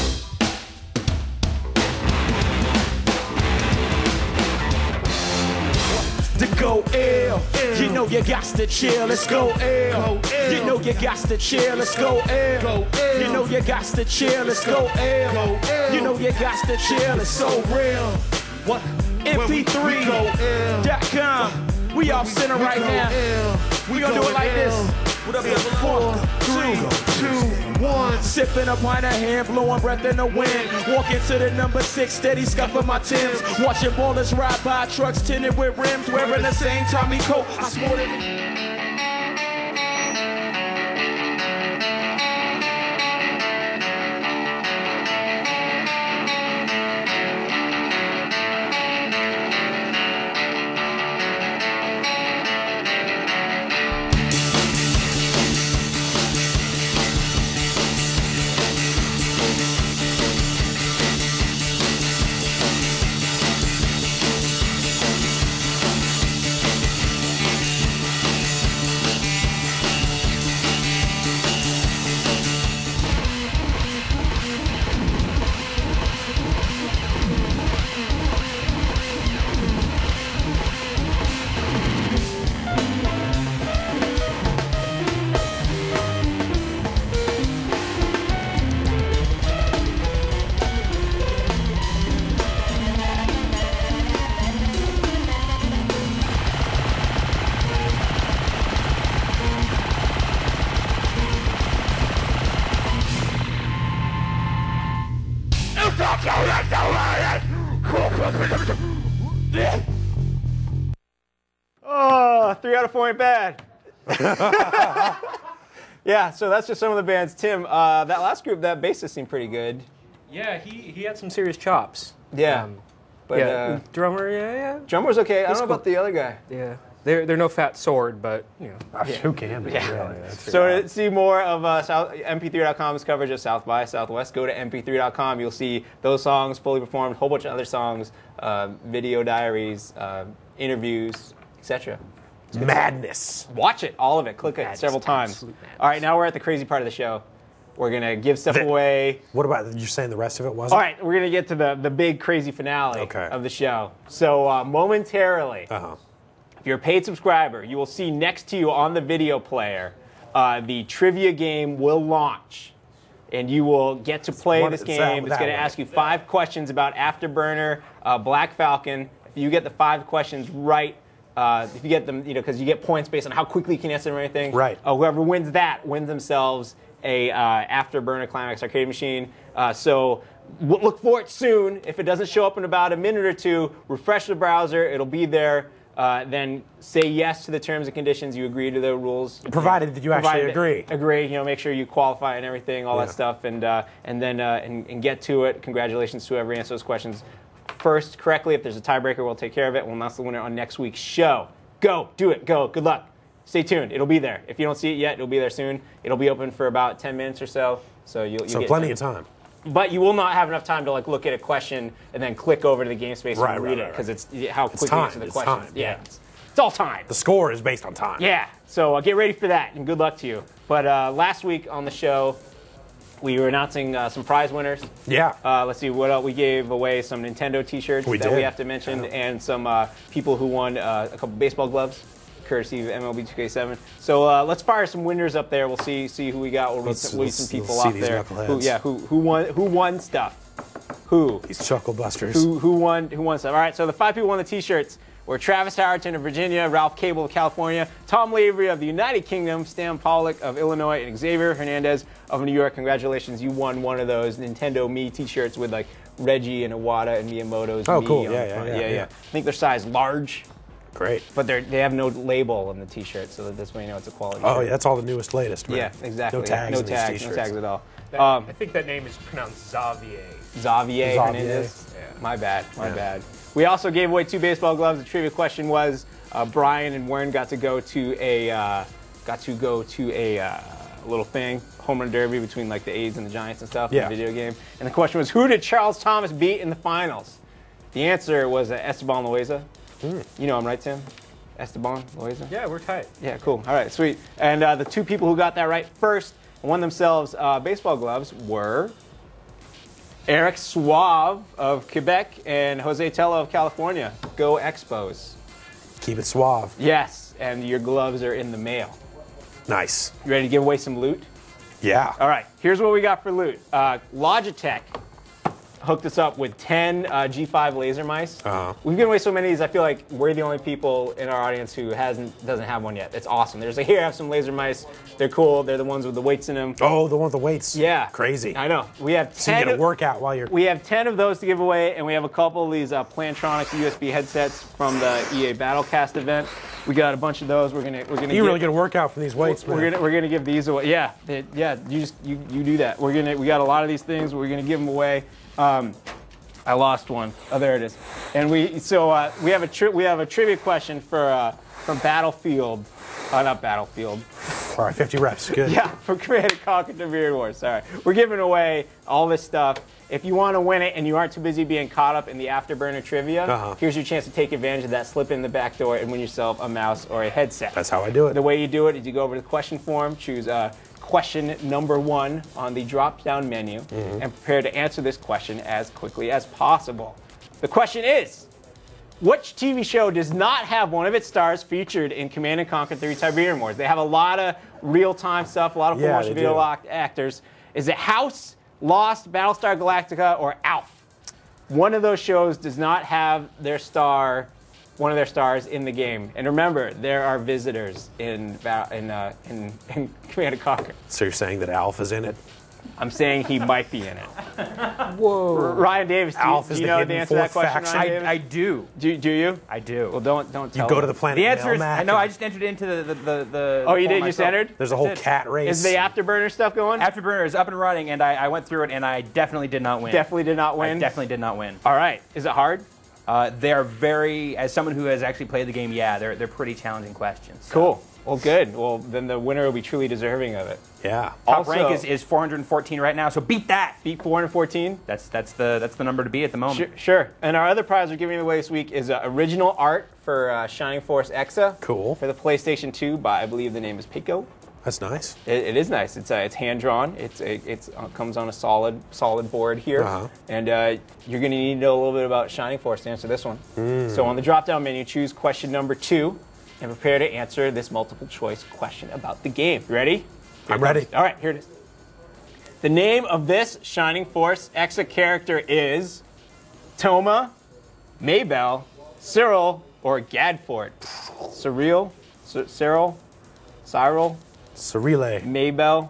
know you got to chill, let's go L. You know you got to chill, let's go L. You know you got to chill, let's go L. You know you got to chill, it's so real. What? MP3.com. We off center right now. We gonna do it like this. What up, 4, 3, 2, 1. Sipping a pint of hand, blowing breath in the wind. Walking to the number 6, steady scuffing my Timbs. Watching ballers ride by, trucks tinted with rims. Wearing the same Tommy coat. I sported it. Oh, 3 out of 4 ain't bad. Yeah, so that's just some of the bands. Tim, that last group, that bassist seemed pretty good. Yeah, he had some serious chops. Yeah. But drummer, yeah. Drummer's okay. I don't know cool. about the other guy. Yeah. They're no fat sword, but, you know. Who can be? Yeah. Really? So to see more of MP3.com's coverage of South by Southwest, go to MP3.com. You'll see those songs fully performed, a whole bunch of other songs, video diaries, interviews, etc. Madness. Watch it, all of it. Click it several times. All right, now we're at the crazy part of the show. We're going to give stuff away. What about, you're saying the rest of it wasn't? All right, we're going to get to the big crazy finale of the show. So momentarily, if you're a paid subscriber, you will see next to you on the video player, the trivia game will launch. And you will get to play this game. It's going to ask you 5 questions about Afterburner, Black Falcon. If you get the 5 questions right, if you get them, because you get points based on how quickly you can answer them or anything. Right. Whoever wins that wins themselves a Afterburner Climax arcade machine. So look for it soon. If it doesn't show up in about a minute or two, refresh the browser. It'll be there. Then say yes to the terms and conditions. You agree to the rules. Provided that you actually agree. Agree. Make sure you qualify and everything, all that stuff, and then get to it. Congratulations to whoever answers those questions first correctly. If there's a tiebreaker, we'll take care of it. We'll announce the winner on next week's show. Go. Do it. Go. Good luck. Stay tuned. It'll be there. If you don't see it yet, it'll be there soon. It'll be open for about 10 minutes or so. So you'll get plenty of time. But you will not have enough time to look at a question and then click over to the game space and read it because it's how quick you answer the question. Yeah. It's all time. The score is based on time. Yeah. So get ready for that and good luck to you. But last week on the show, we were announcing some prize winners. Yeah. Let's see what else. We gave away some Nintendo T-shirts we have to mention, and some people who won a couple baseball gloves, courtesy of MLB 2K7. So let's fire some winners up there. We'll see who we got. We'll read some people off there. Who won stuff? Who? These chuckle busters. Who won stuff? All right. So the 5 people won the T-shirts were Travis Howerton of Virginia, Ralph Cable of California, Tom Lavery of the United Kingdom, Stan Pollock of Illinois, and Xavier Hernandez of New York. Congratulations, you won one of those Nintendo Me T-shirts with Reggie and Iwata and Miyamoto's. Oh, Me cool! On Yeah. I think they're size large. Great. But they have no label on the T-shirt, so that this way you know it's a quality. Oh, yeah, that's all the newest, latest. Right? Yeah, exactly. No tags. No tags at all. I think that name is pronounced Xavier. Xavier Hernandez. Yeah. My bad. We also gave away 2 baseball gloves. The trivia question was Brian and Warren got to go to a little thing, home run derby between the A's and the Giants and stuff in the video game. And the question was, who did Charles Thomas beat in the finals? The answer was Esteban Loaiza. You know him, right, Tim? Esteban Loaiza? Yeah, we're tight. Yeah, cool. All right, sweet. And the 2 people who got that right first and won themselves baseball gloves were Eric Suave of Quebec and Jose Tello of California. Go Expos. Keep it suave. Yes. and your gloves are in the mail. Nice. You ready to give away some loot? Yeah. All right, here's what we got for loot. Logitech hooked us up with 10 G5 laser mice. We've given away so many of these, I feel like we're the only people in our audience who doesn't have one yet. It's awesome. There's like, here, have some laser mice. They're cool. They're the ones with the weights in them. Oh, the one with the weights. Yeah. Crazy. I know. We have 10. So you get a workout while you're... We have 10 of those to give away, and we have a couple of these Plantronics USB headsets from the EA Battlecast event. We got a bunch of those. We're gonna. You really get a workout from these weights, man. We're gonna give these away. Yeah, yeah. You do that. We got a lot of these things. We're gonna give them away. I lost one. Oh, there it is. And we have a trivia question from Battlefield. Not Battlefield. All right, 50 reps. Good. Yeah, from Command & Conquer: Tiberian Wars. Sorry. We're giving away all this stuff. If you want to win it and you aren't too busy being caught up in the Afterburner trivia, here's your chance to take advantage of that, slip in the back door, and win yourself a mouse or a headset. That's how I do it. The way you do it is you go over to the question form, choose question number 1 on the drop-down menu, and prepare to answer this question as quickly as possible. The question is, which TV show does not have one of its stars featured in Command & Conquer 3 Tiberian Wars? They have a lot of real-time stuff, a lot of full-motion video locked actors. Is it House, Lost, Battlestar Galactica, or ALF? One of those shows does not have one of their stars in the game. And remember, there are visitors in Command & Conquer. So you're saying that ALF is in it? I'm saying he might be in it. Whoa. Ryan Davis, do you know the answer to that question? Faction. I do. Do you? I do. Well, don't tell You go to the planet. The answer is, Melmac I know, I just entered into the Oh, you did? myself. You just entered? There's a whole cat race. Is the Afterburner stuff going? Afterburner is up and running, and I went through it, and I definitely did not win. Definitely did not win? I definitely did not win. All right. Is it hard? They are very, as someone who has actually played the game, yeah, they're pretty challenging questions. So. Cool. Well, good. Well, then the winner will be truly deserving of it. Yeah. Top rank is 414 right now, so beat that. Beat 414. That's the number to be at the moment. Sure. And our other prize we're giving away this week is original art for Shining Force Exa. Cool. For the PlayStation 2 by, I believe the name is Pico. That's nice. It is nice. It's hand drawn. It comes on a solid board here, and you're going to need to know a little bit about Shining Force to answer this one. So on the drop-down menu, choose question number 2, and prepare to answer this multiple choice question about the game. You ready? I'm ready. All right, here it is. The name of this Shining Force Exa character is Toma, Maybell, Cyril, or Gadfort. Cyril, Cyrile. Maybell,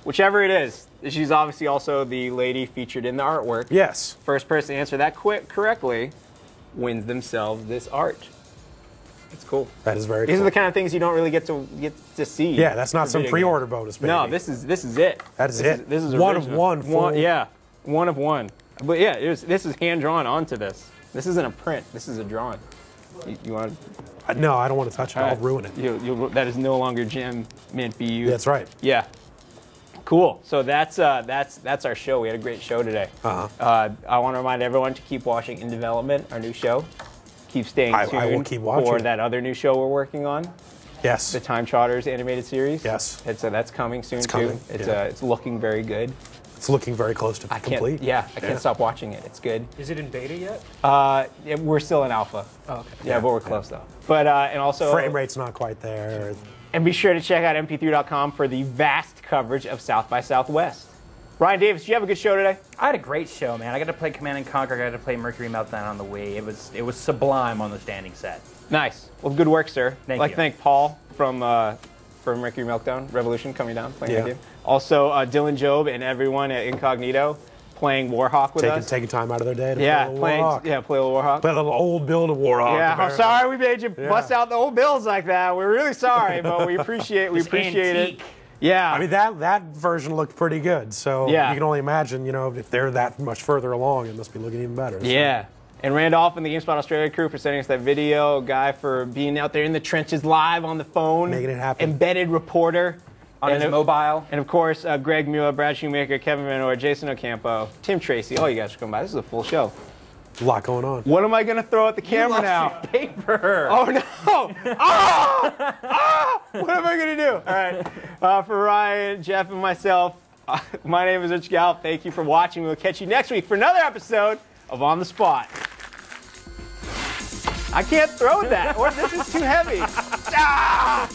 whichever it is. She's obviously also the lady featured in the artwork. Yes. First person to answer that correctly wins themselves this art. It's cool. That is very cool. These are the kind of things you don't really get to see. Yeah, that's not some pre-order bonus, baby. No, this is it. That is it. This is one original. of one. Yeah, one of one. But yeah, this is hand drawn onto this. This isn't a print. This is a drawing. You want to? No, I don't want to touch it. I'll ruin it. That is no longer Jim meant be you. That's right. Yeah. Cool. So that's our show. We had a great show today. I want to remind everyone to keep watching In Development, our new show. Keep staying tuned I will keep watching. for that other new show we're working on. Yes. The Time Trotters animated series. Yes. That's coming soon coming. too. It's looking very good. It's looking very close to complete. I can't stop watching it. It's good. Is it in beta yet? Yeah, we're still in alpha. Oh, okay. Yeah, but we're close though. But and also frame rate's not quite there. And be sure to check out mp3.com for the vast coverage of South by Southwest. Ryan Davis, did you have a good show today? I had a great show, man. I got to play Command & Conquer. I got to play Mercury Meltdown on the Wii. It was sublime on the standing set. Nice. Well, good work, sir. Thank I'd like you. to thank Paul from Mercury Meltdown Revolution coming down, playing Yeah. with you. Also, Dylan Job and everyone at Incognito playing Warhawk with us. Taking time out of their day to play a little Warhawk. Play a little Warhawk. Play a little old build of Warhawk. Yeah, I'm apparently. sorry we made you bust out the old bills like that. We're really sorry, but we appreciate it. Yeah. I mean, that version looked pretty good. So Yeah. you can only imagine, if they're that much further along, it must be looking even better. So. Yeah. And Randolph and the GameSpot Australia crew for sending us that video. Guy for being out there in the trenches live on the phone. Making it happen. Embedded reporter. On his mobile. And of course, Greg Muir, Brad Shoemaker, Kevin Van Or, Jason Ocampo, Tim Tracy. All you guys are coming by. This is a full show. A lot going on. What am I going to throw at the camera now? Paper. Oh, no. What am I going to do? All right. For Ryan, Jeff, and myself, my name is Rich Gallup. Thank you for watching. We'll catch you next week for another episode of On the Spot. I can't throw that. Or this is too heavy. Ah!